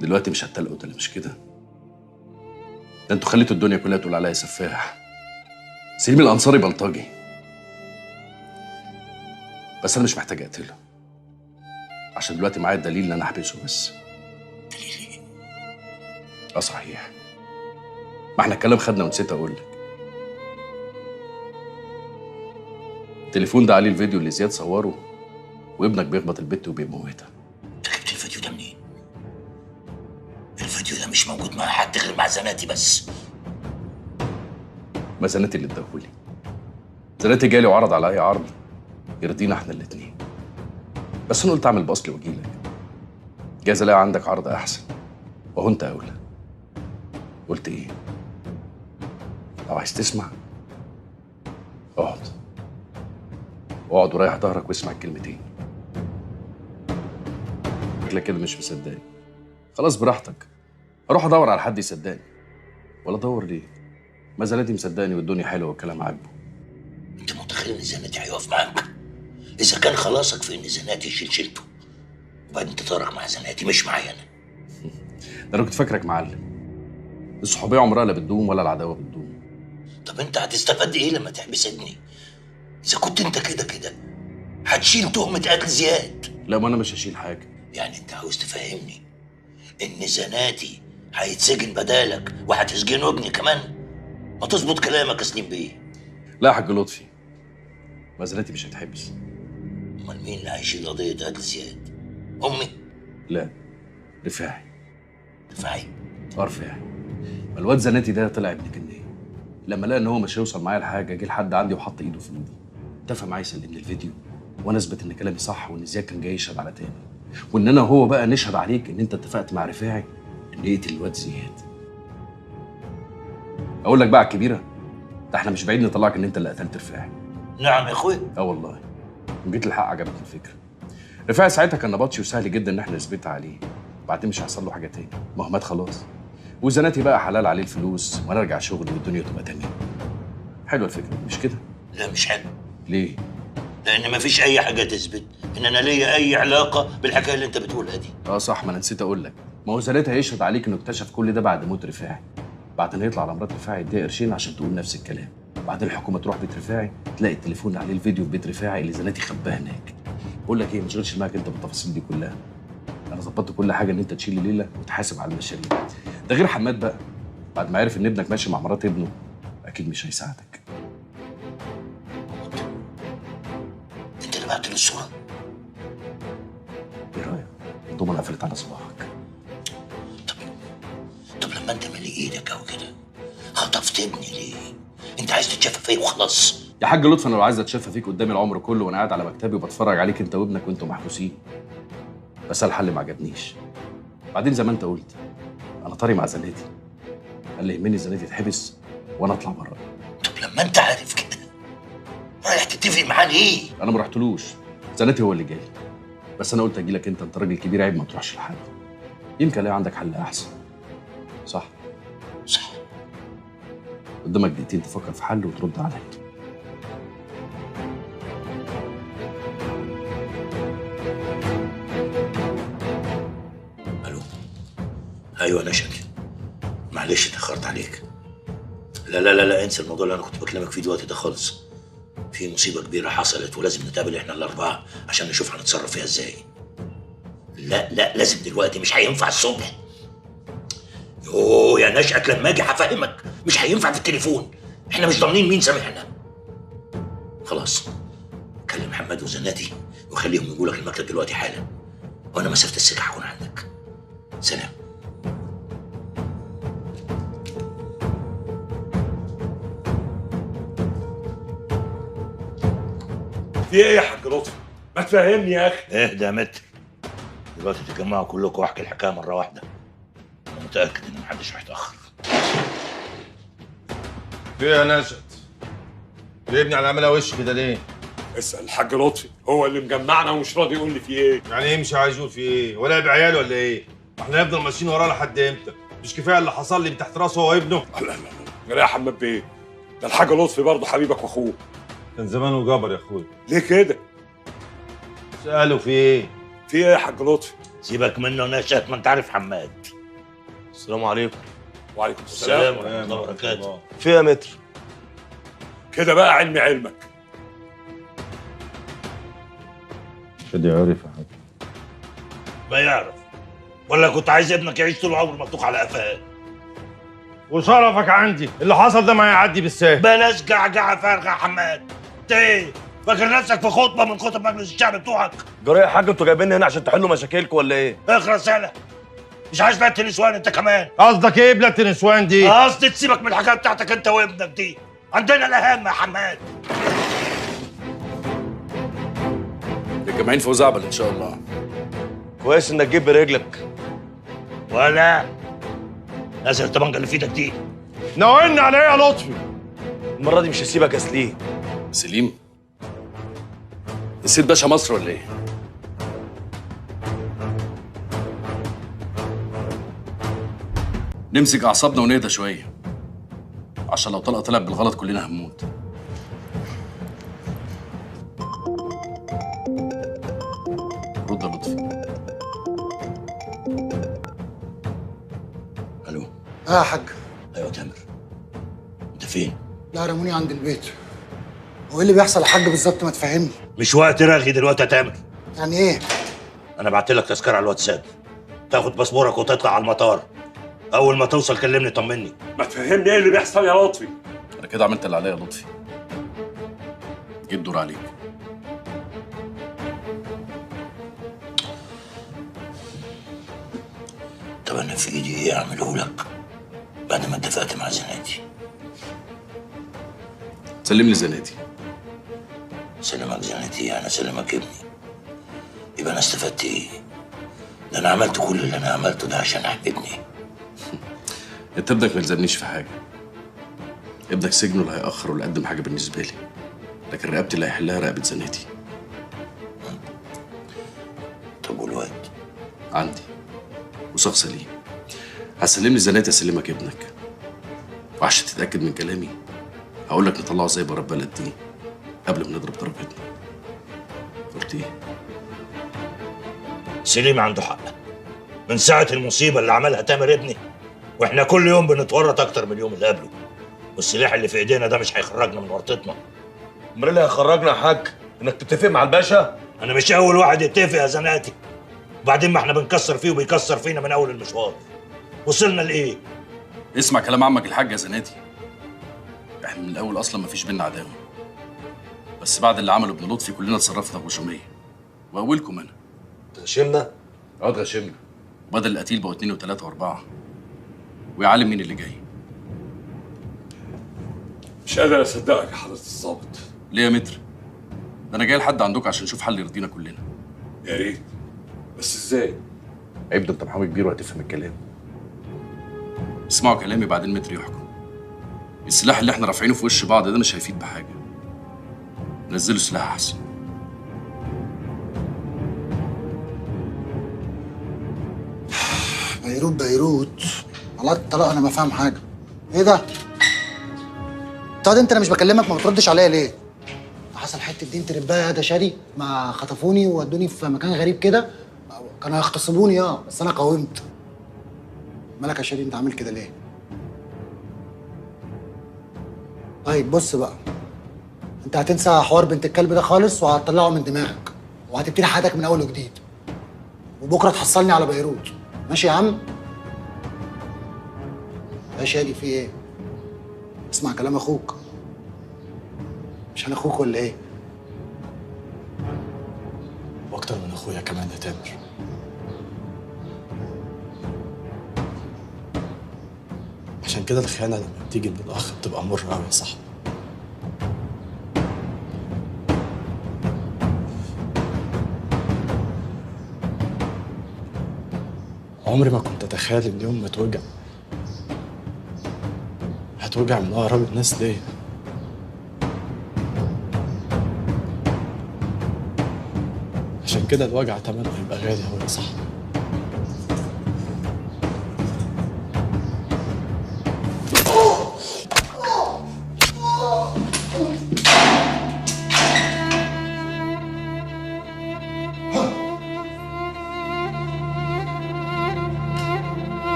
دلوقتي مش هتقل قتله، مش كده؟ ده انتوا خليتوا الدنيا كلها تقول عليا سفاح. سليم الانصاري بلطجي، بس انا مش محتاج اقتله، عشان دلوقتي معايا الدليل ان انا احبسه بس. دليل ايه؟ صحيح، ما احنا الكلام خدنا ونسيت اقول لك. التليفون ده عليه الفيديو اللي زياد صوره وابنك بيخبط البت وبيموتها. انت جبت الفيديو ده منين؟ الفيديو ده مش موجود مع حد غير مع زناتي بس. ما زناتي اللي اداهولي. زناتي جالي وعرض على اي عرض يرضينا احنا الاتنين، بس انا قلت اعمل باصلي واجيلك، جايز الاقي عندك عرض احسن وهو انت اولى. قلت ايه؟ لو عايز تسمع اقعد وريح ظهرك واسمع الكلمتين. شكلك كده مش مصدقني. خلاص براحتك، اروح ادور على حد يصدقني. ولا ادور ليه؟ ما زناتي مصدقني والدنيا حلوه والكلام عاجبه. انت متخيل ان زناتي هيقف معاك؟ اذا كان خلاصك في ان زناتي يشيل شيلته، وبعدين انت طارك مع زناتي مش معايا انا. ده انا كنت فاكرك معلم. الصحوبيه عمرها لا بتدوم ولا العداوه بتدوم. طب انت هتستفاد ايه لما تحبس ابني؟ اذا كنت انت كده هتشيل تهمه قتل زياد. لا، ما انا مش هشيل حاجه. يعني انت عاوز تفهمني ان زناتي هيتسجن بدالك وهتسجنه ابني كمان؟ ما تظبط كلامك يا سليم بيه. لا يا حاج لطفي، ما زناتي مش هتحبس. امال مين اللي هيشيل قضيه قتل زياد؟ امي؟ لا، رفاعي. رفاعي؟ رفاعي. ما الواد زناتي ده طلع ابن كنيه. لما لقى ان هو مش هيوصل معايا لحاجه، جه لحد عندي وحط ايده في ايدي، اتفق معايا يسلمني الفيديو وانا اثبت ان كلامي صح وان زياد كان جاي يشهد على تاني، وان انا وهو بقى نشهد عليك ان انت اتفقت مع رفاعي ان يقتل الواد زياد. اقول لك بقى على الكبيره، ده احنا مش بعيد نطلعك ان انت اللي قتلت رفاعي. نعم يا اخويا. والله وجيت الحق عجبتني الفكره. رفاعي ساعتها كان نبطشي وسهل جدا ان احنا نثبتها عليه، بعدين مش هيحصل له حاجه تاني، ما هو مات خلاص. وزناتي بقى حلال عليه الفلوس وانا ارجع شغلي والدنيا تبقى تمام. حلوه الفكره مش كده؟ لا مش حلو. ليه؟ لان مفيش اي حاجه تثبت ان انا ليا اي علاقه بالحكايه اللي انت بتقولها دي. صح، ما انا نسيت اقول لك، ما هو زناتي هيشهد عليك انه اكتشف كل ده بعد موت رفاعي. بعدين هيطلع على مرات رفاعي يديها قرشين عشان تقول نفس الكلام. بعدين الحكومه تروح بيت رفاعي تلاقي التليفون اللي عليه الفيديو في بيت رفاعي اللي زناتي خباه هناك. بقول لك ايه، ما تشغلش دماغك انت بالتفاصيل دي كلها. انا ظبطت كل حاجه ان انت تشيل ليله وتحاسب على المشاريع. ده غير حماد بقى، بعد ما عرف ان ابنك ماشي مع مرات ابنه اكيد مش هيساعدك. انت اللي بعت له الصوره؟ ايه رايك؟ الضمنه قفلت على صباعك. طب لما انت مالي ايدك او كده خطفت ابني ليه؟ انت عايز تتشافى فيا وخلاص؟ يا حاج لطفي، انا لو عايز اتشافى فيك قدامي العمر كله وانا قاعد على مكتبي وبتفرج عليك انت وابنك وانتوا محبوسين، بس الحل ما عجبنيش. بعدين زي ما انت قلت انا طاري مع زناتي، قال لي يهمني زناتي تحبس وانا اطلع بره. طب لما انت عارف كده رايح تتفق معاه ليه؟ انا ما رحتلوش، زناتي هو اللي جالي، بس انا قلت اجي لك انت راجل كبير، عيب ما تروحش لحد، يمكن الاقي عندك حل احسن. صح؟ صح. قدامك دقيقتين تفكر في حل وترد عليا. الو. ايوه انا شكل، معلش اتاخرت عليك. لا انسى الموضوع اللي انا كنت بكلمك فيه دلوقتي ده خالص. في مصيبه كبيره حصلت ولازم نتقابل احنا الاربعه عشان نشوف هنتصرف فيها ازاي. لا لازم دلوقتي، مش هينفع الصبح. يوه يا نشأت، لما اجي هفهمك، مش هينفع في التليفون، احنا مش ضامنين مين سامعنا. خلاص كلم حماد وزناتي وخليهم يجوا لك المكتب دلوقتي حالا، وانا مسافه السكه هكون عندك. سلام. في ايه يا حاج لطفي؟ ما تفهمني يا اخي. اهدى يا متر، دلوقتي تتجمعوا كلكم واحكي الحكايه مره واحده. انا متاكد ان محدش هيتاخر. في ايه يا نشأت؟ جايبني على عملها وش كده ليه؟ اسال الحاج لطفي، هو اللي مجمعنا ومش راضي يقول لي في ايه. يعني ايه مش عايز يقول في ايه؟ ولا بعياله ولا ايه؟ احنا هنفضل ماشيين وراه لحد امتى؟ مش كفايه اللي حصل لي من تحت راسه هو وابنه؟ لا يا حماد بيه، ده الحاج لطفي برضه حبيبك واخوك. كان زمانه جبر يا اخويا. ليه كده؟ سأله في ايه؟ في ايه يا حاج لطفي؟ سيبك منه نشأت، ما انت عارف حماد. السلام عليكم. وعليكم السلام ورحمه الله وبركاته. في يا متر؟ كده بقى علمي علمك. شادي عارف يا حاج. ما يعرف، ولا كنت عايز ابنك يعيش طول عمره مفتوح على قفاه؟ وشرفك عندي، اللي حصل ده ما هيعدي بالسهل. بلاش جعجعه فارغه يا حماد. انت ايه؟ فاكر نفسك في خطبه من خطب مجلس الشعب بتوعك؟ جرايه يا حاج، انتوا جايبيني هنا عشان تحلوا مشاكلكم ولا ايه؟ اخرس يالا. مش عايز بقى النسوان انت كمان. قصدك ايه بلاد النسوان دي؟ قصدي تسيبك من الحكايه بتاعتك انت وابنك دي. عندنا الاهم يا حماد. الجماعين فوق زعبل ان شاء الله. كويس انك جيب برجلك. ولا نازل الطبنجه اللي في ايدك دي. ناولنا على ايه يا لطفي؟ المره دي مش هسيبك يا سليم. سليم؟ نسيت باشا مصر ولا ايه؟ نمسك اعصابنا ونهدى شويه، عشان لو طلقه طلعت بالغلط كلنا هنموت. رد يا لطفي. الو. يا حاج. ايوه تامر، انت فين؟ لا رموني عند البيت. هو ايه اللي بيحصل يا حاج بالظبط؟ ما تفهمني. مش وقت رغي دلوقتي يا تامر. يعني ايه؟ انا بعت لك تذكره على الواتساب، تاخد باسبورك وتطلع على المطار. اول ما توصل كلمني طمني. ما تفهمني ايه اللي بيحصل يا لطفي؟ انا كده عملت اللي عليا يا لطفي. جيت دور عليك. طب انا في ايدي ايه اعمله لك بعد ما اتفقت مع زناتي؟ سلم لي زناتي. سلمك زناتي؟ انا سلمك ابني. يبقى انا استفدت ايه؟ ده انا عملت كل اللي انا عملته ده عشان ابني. انت ابنك ما يلزمنيش في حاجه. ابنك سجنه اللي هيأخر ولا قدم حاجه بالنسبه لي، لكن رقبتي اللي هيحلها رقبه زناتي. طب والواد؟ عندي وثق سليم. هسلمني زناتي اسلمك ابنك، وعشان تتاكد من كلامي هقول لك نطلعه زي بره البلد دي قبل ما نضرب ضربتنا. قلت ايه؟ سليم عنده حق. من ساعة المصيبة اللي عملها تامر ابني واحنا كل يوم بنتورط اكتر من اليوم اللي قبله، والسلاح اللي في ايدينا ده مش هيخرجنا من ورطتنا. امال اللي هيخرجنا يا حاج؟ انك تتفق مع الباشا؟ انا مش اول واحد يتفق يا زناتي. وبعدين ما احنا بنكسر فيه وبيكسر فينا من اول المشوار. وصلنا لايه؟ اسمع كلام عمك الحاج يا زناتي. احنا من الاول اصلا مفيش بينا عداوه، بس بعد اللي عمله ابن لطفي كلنا اتصرفنا بغشوميه، واولكم انا. اتغشمنا؟ اتغشمنا، وبدل القتيل بقوا 2 و3 و4. ويا عالم مين اللي جاي. مش قادر اصدقك يا حضرة الظابط. ليه يا متر؟ ده انا جاي لحد عندكم عشان نشوف حل يرضينا كلنا. يا ريت، بس ازاي؟ عيب، ده انت محامي كبير وهتفهم الكلام. اسمعوا كلامي بعدين متر يحكم. السلاح اللي احنا رافعينه في وش بعض ده مش هيفيد بحاجه. نزلوا سلاح احسن. بيروت على الطلاق. انا ما فاهم حاجه. ايه ده؟ طب انت انا مش بكلمك ما بتردش عليا ليه؟ حصل حته دين تربايه ده شاري، ما خطفوني وودوني في مكان غريب كده، كانوا هيغتصبوني بس انا قاومت. مالك يا شاري انت عامل كده ليه؟ طيب بص بقى، انت هتنسى حوار بنت الكلب ده خالص وهتطلعه من دماغك وهتبتدي حياتك من اول وجديد، وبكره تحصلني على بيروت. ماشي يا عم؟ يا شادي في ايه؟ اسمع كلام اخوك. مش انا اخوك ولا ايه؟ واكتر من اخويا كمان يا تامر. عشان كده الخيانة لما بتيجي من الأخ بتبقى مرة أوي يا صاحبي. عمري ما كنت اتخيل ان يوم ما اتوجع هتوجع من اقرب الناس ليا. عشان كده الوجع تمنه هيبقى غالي أوي يا صاحبي.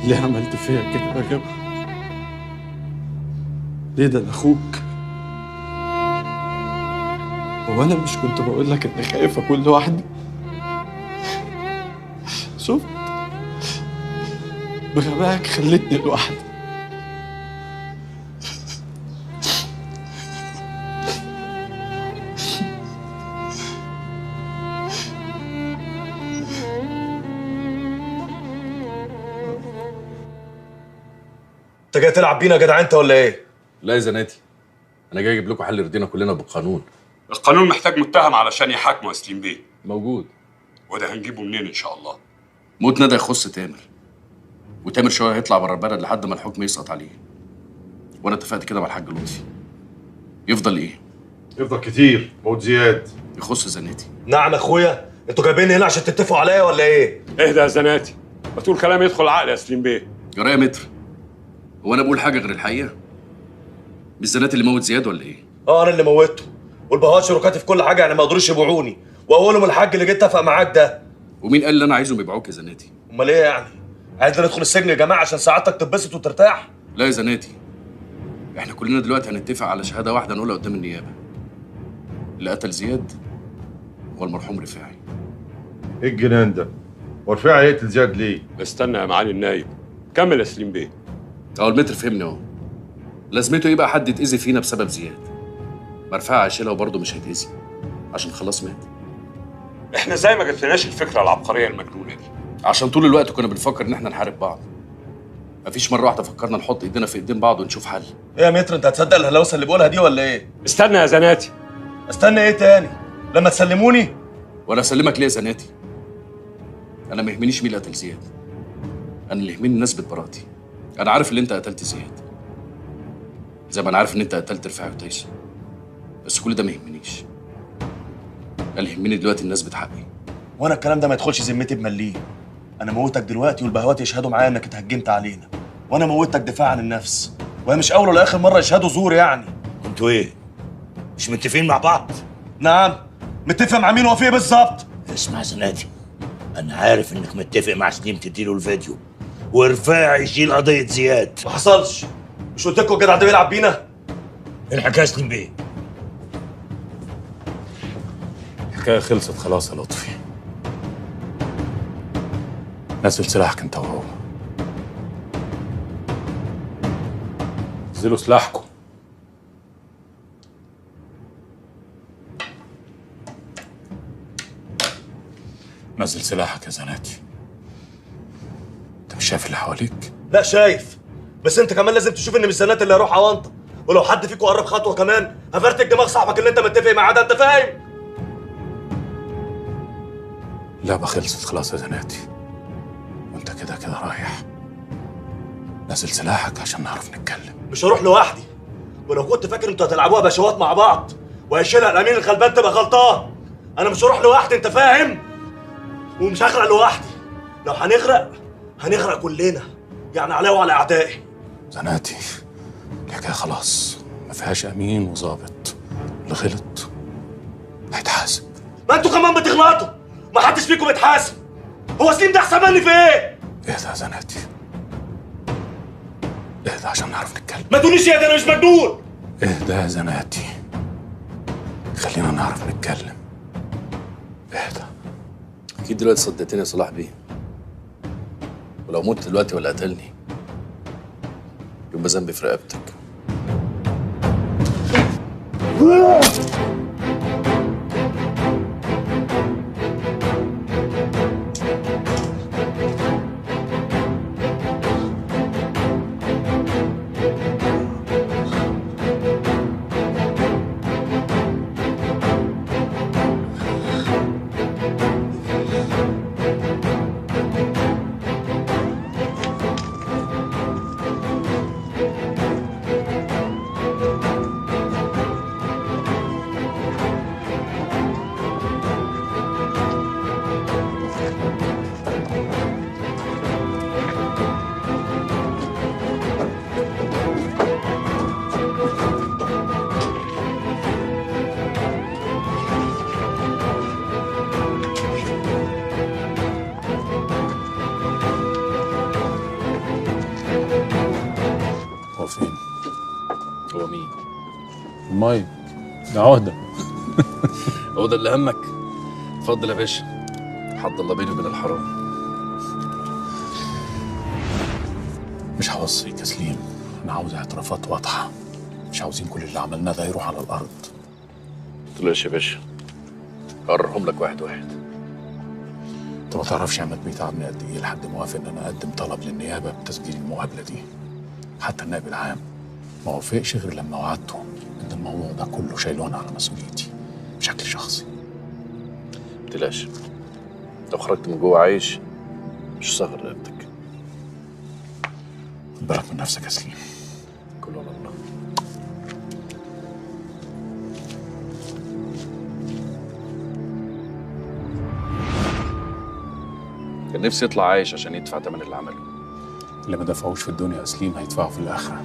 ليه عملت فيا كده يا جماعة؟ ليه؟ ده انا اخوك. هو انا مش كنت بقول لك اني خايف اكون لوحدي؟ شفت؟ بغبائك خلتني لوحدي. انت جاي تلعب بينا يا جدع انت ولا ايه؟ لا يا زناتي، انا جاي اجيب لكم حل يرضينا كلنا بالقانون. القانون محتاج متهم علشان يحاكمه يا سليم بيه. موجود. وده هنجيبه منين ان شاء الله؟ موتنا ده يخص تامر، وتامر شويه هيطلع بره البلد لحد ما الحكم يسقط عليه. وانا اتفقت كده مع الحاج لطفي. يفضل ايه؟ يفضل كتير. موت زياد يخص زناتي. نعم يا اخويا، انتوا جايبيني هنا عشان تتفقوا عليا ولا ايه؟ اهدى يا زناتي، ما تقول كلام يدخل العقل يا سليم بيه. جرايه يا متر، هو انا بقول حاجه غير الحقيقه؟ مش زناتي اللي موت زياد ولا ايه؟ انا اللي موتته، والبهوات شركاتي في كل حاجه، يعني ما يقدروش يبيعوني، واولهم الحاج اللي جيت اتفق معاك ده. ومين قال اللي انا عايزهم يبيعوك يا زناتي؟ امال ايه يعني؟ عايزنا ندخل السجن يا جماعه عشان سعادتك تتبسط وترتاح؟ لا يا زناتي، احنا كلنا دلوقتي هنتفق على شهاده واحده نقولها قدام النيابه. اللي قتل زياد هو المرحوم رفاعي. ايه الجنان ده؟ ورفاعي يقتل زياد ليه؟ استنى يا معالي النايب، كمل يا سليم بيه. اهو المتر فهمني اهو. لازمته يبقى حد يتأذي فينا بسبب زياد. مرفعه هيشيلها وبرضه مش هيتأذي عشان خلاص مات. احنا زي ما جاتلناش الفكره العبقريه المجنونه دي. عشان طول الوقت كنا بنفكر ان احنا نحارب بعض. مفيش مره واحده فكرنا نحط ايدينا في ايدين بعض ونشوف حل. ايه يا متر، انت هتصدق الهلاوسه اللي بقولها دي ولا ايه؟ استنى يا زناتي. استنى ايه تاني؟ لما تسلموني؟ وانا اسلمك ليه يا زناتي؟ انا ما يهمنيش مين اللي قتل زياد. انا اللي يهمني الناس ببراءتي. انا عارف ان انت قتلت زياد، زي ما انا عارف ان انت قتلت رفاعي وتيسر، بس كل ده ما يهمنيش. اللي يهمني دلوقتي الناس بتحقي. وانا الكلام ده ما يدخلش ذمتي بمليه. انا موتك دلوقتي والبهوات يشهدوا معايا انك اتهجمت علينا، وانا موتك دفاع عن النفس، وهي مش اول ولا اخر مره يشهدوا زور يعني. انتوا ايه؟ مش متفقين مع بعض؟ نعم، متفق مع مين وفي ايه بالظبط؟ اسمع زناتي، انا عارف انك متفق مع سليم تديله الفيديو ورفاعي يشيل قضيه زياد. ما حصلش. مش قلت لكم الجدع ده بيلعب بينا؟ ايه الحكايه يا سليم بيه؟ الحكايه خلصت خلاص يا لطفي. نزل سلاحك انت وهو. نزلوا سلاحكم. نزل سلاحك يا زناتي. انت مش شايف اللي حواليك؟ لا شايف، بس انت كمان لازم تشوف ان مش زنات اللي هروح اوانطه، ولو حد فيكم قرب خطوه كمان هفرتك دماغ صاحبك اللي انت متفق معاه ده، انت فاهم؟ اللعبة خلصت خلاص يا زناتي، وانت كده كده رايح. نزل سلاحك عشان نعرف نتكلم. مش هروح لوحدي، ولو كنت فاكر انتوا هتلعبوها بشوات مع بعض وهيشيلها الامين الغلبان تبقى غلطان. انا مش هروح لوحدي، انت فاهم؟ ومش هغرق لوحدي، لو هنغرق كلنا، يعني عليا وعلى اعدائي. زناتي، الحكايه خلاص ما فيهاش امين وظابط. اللي غلط هيتحاسب. ما انتوا كمان بتغلطوا، ما حدش فيكم بيتحاسب. هو سليم ده احسن مني في ايه؟ اهدى يا زناتي، اهدى عشان نعرف نتكلم. ما تقوليش اهدى، انا مش مجنون. اهدى يا زناتي، خلينا نعرف نتكلم. اهدى. اكيد دلوقتي صدقتني يا صلاح بيه، ولو مت دلوقتي ولا قتلني يبقى ذنبي في رقبتك. فين؟ هو مين؟ الماي ده عهده. هو ده اللي همك؟ اتفضل يا باشا. حد الله بيني وبين الحرام. مش هوصيك يا سليم، انا عاوز اعترافات واضحه، مش عاوزين كل اللي عملناه ده يروح على الارض. تقولش يا باشا، هقررهم لك واحد واحد. انت ما تعرفش عماد بيتعبني قد ايه لحد ما وافق ان انا اقدم طلب للنيابه بتسجيل المقابله دي. حتى النائب العام ما وافقش غير لما وعدته ان الموضوع ده كله شايلون على مسؤوليتي بشكل شخصي. متقلقش، لو خرجت من جوه عايش مش صغر رقبتك. خد بالك من نفسك يا سليم. كله على الله. كان نفسي يطلع عايش عشان يدفع ثمن اللي عمله. اللي ما دفعوش في الدنيا يا سليم هيدفعوا في الاخره.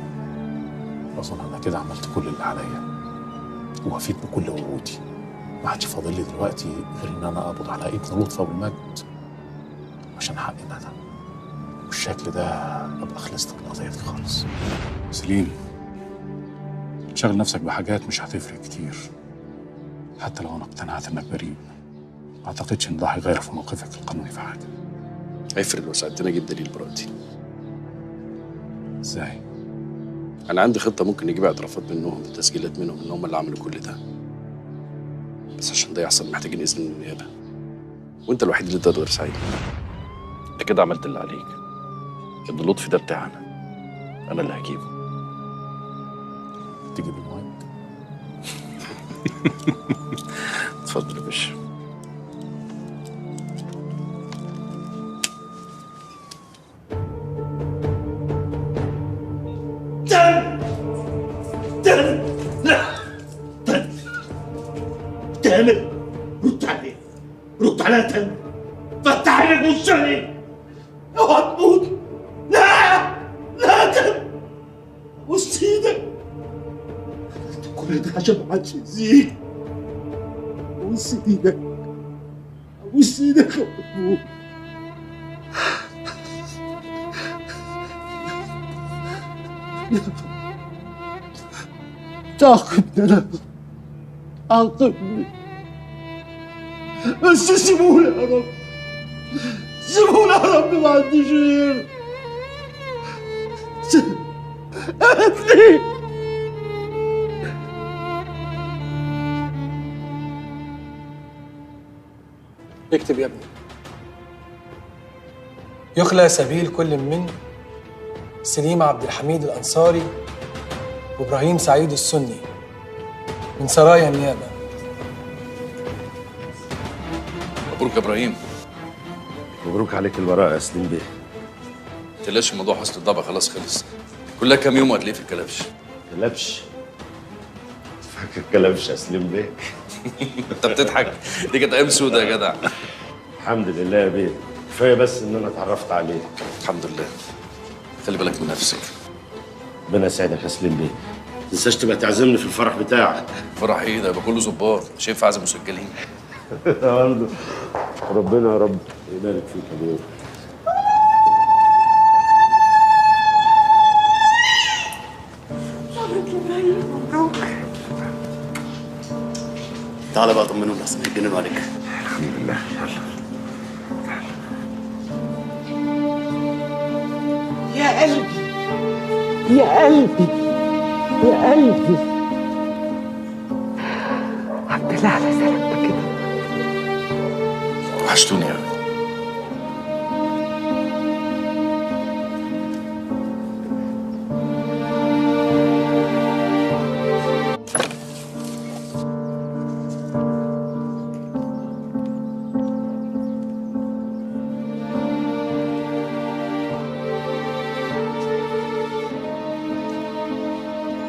اظن انا كده عملت كل اللي عليا ووفيت بكل وعودي. ما عادش فاضل لي دلوقتي غير ان انا اقبض على ابن لطفى والمجد عشان حقي ندى. بالشكل ده ابقى خلصت من القضيه دي خالص. سليم، شغل نفسك بحاجات مش هتفرق كتير. حتى لو انا اقتنعت انك بريء ما اعتقدش ان ده هيغير في موقفك القانوني في حاجه. هيفرق لو ساعدتني اجيب دليل براءتي. ازاي؟ انا عندي خطه ممكن نجيب اعترافات منهم وتسجيلات منهم ان هم اللي عملوا كل ده. بس عشان ده يحصل محتاجين اذن من النيابه، وانت الوحيد اللي تقدر تساعدني. انت كده عملت اللي عليك. ابن لطفي ده بتاعنا، انا اللي هجيبه. تجيب المايك؟ اتفضل يا باشا. تامر، رد عليه، رد عليا تامر، فتح عينك بص عليه. اوعى تموت. لا لا تامر، بص ايدك. كل ده عشان ما حدش يأذيك. بص ايدك، بص ايدك يا محمود. تعاقبني انا، عاقبني، بس سيبوني يا رب، سيبوني يا رب، ما عنديش غير. سيبني. اكتب يا ابني. يخلى سبيل كل من سليم عبد الحميد الأنصاري وإبراهيم سعيد السني من سرايا النيابة. مبروك يا ابراهيم. مبروك عليك البراءة يا سليم بيه. ما تقلقش، موضوع حسن الضبع خلاص خلص. كلها كام يوم وهتلاقيه في الكلبش. كلبش؟ فاكر كلبش يا سليم بيه؟ انت بتضحك، دي كانت ايام سودة يا جدع. الحمد لله يا بيه، كفايه بس ان انا اتعرفت عليك. الحمد لله. خلي بالك من نفسك. ربنا يسعدك يا سليم بيه. ما تنساش تبقى تعزمني في الفرح بتاعك. فرح ايه ده؟ يبقى كله ظباط، مش هينفع اعزم مسجلين. برضه ربنا يا رب يبارك فيك يا بيه. مبروك يا ابراهيم، مبروك. تعالى بقى طمنهم لحسن يتجننوا عليك. الحمد لله. يا قلبي، يا قلبي، يا قلبي، الحمد لله على سلامتك كده. وحشتوني يا ولد.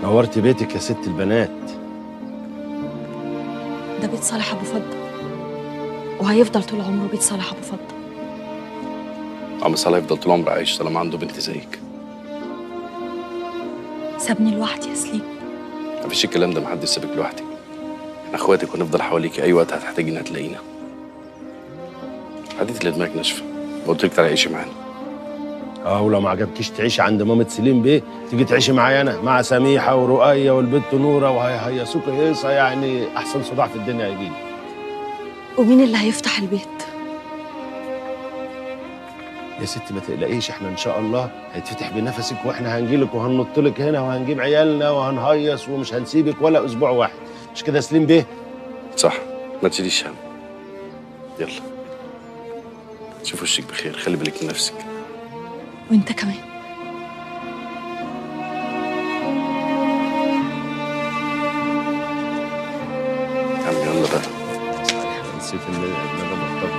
نورت بيتك يا ست البنات. ده بيت صالح ابو فضه، وهيفضل طول عمره بيت صالح ابو فضه. عم صالح يفضل طول عمره عايش طالما عنده بنت زيك. سابني لوحدي يا سليم. مفيش الكلام ده، محدش سابك لوحدك. احنا اخواتك ونفضل حواليكي، اي وقت هتحتاجينا هتلاقينا. عديت اللي دماغك ناشفه، قلت لك تعالي عيشي معانا. ولو ما عجبكيش تعيشي عند مامة سليم بيه تيجي تعيشي معايا انا مع سميحه ورؤيه والبنت نوره وهيهيسوك هيصه، يعني احسن صداع في الدنيا هيجيلي. ومين اللي هيفتح البيت؟ يا ستي ما تقلقيش، احنا ان شاء الله هيتفتح بنفسك، واحنا هنجيلك وهننطلك هنا وهنجيب عيالنا وهنهيص ومش هنسيبك ولا اسبوع واحد. مش كده يا سليم بيه؟ صح، ما تشيليش هم. يلا شوف وشك بخير، خلي بالك من نفسك. وانت كمان. يلا بقى. نسيت ان انا مرتبط.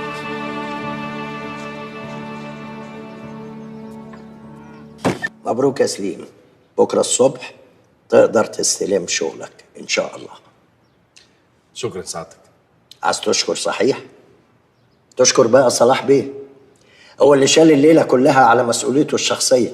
مبروك يا سليم، بكره الصبح تقدر تستلم شغلك ان شاء الله. شكرا سعادتك. عايز تشكر صحيح؟ تشكر بقى صلاح بيه، هو اللي شال الليله كلها على مسؤوليته الشخصيه.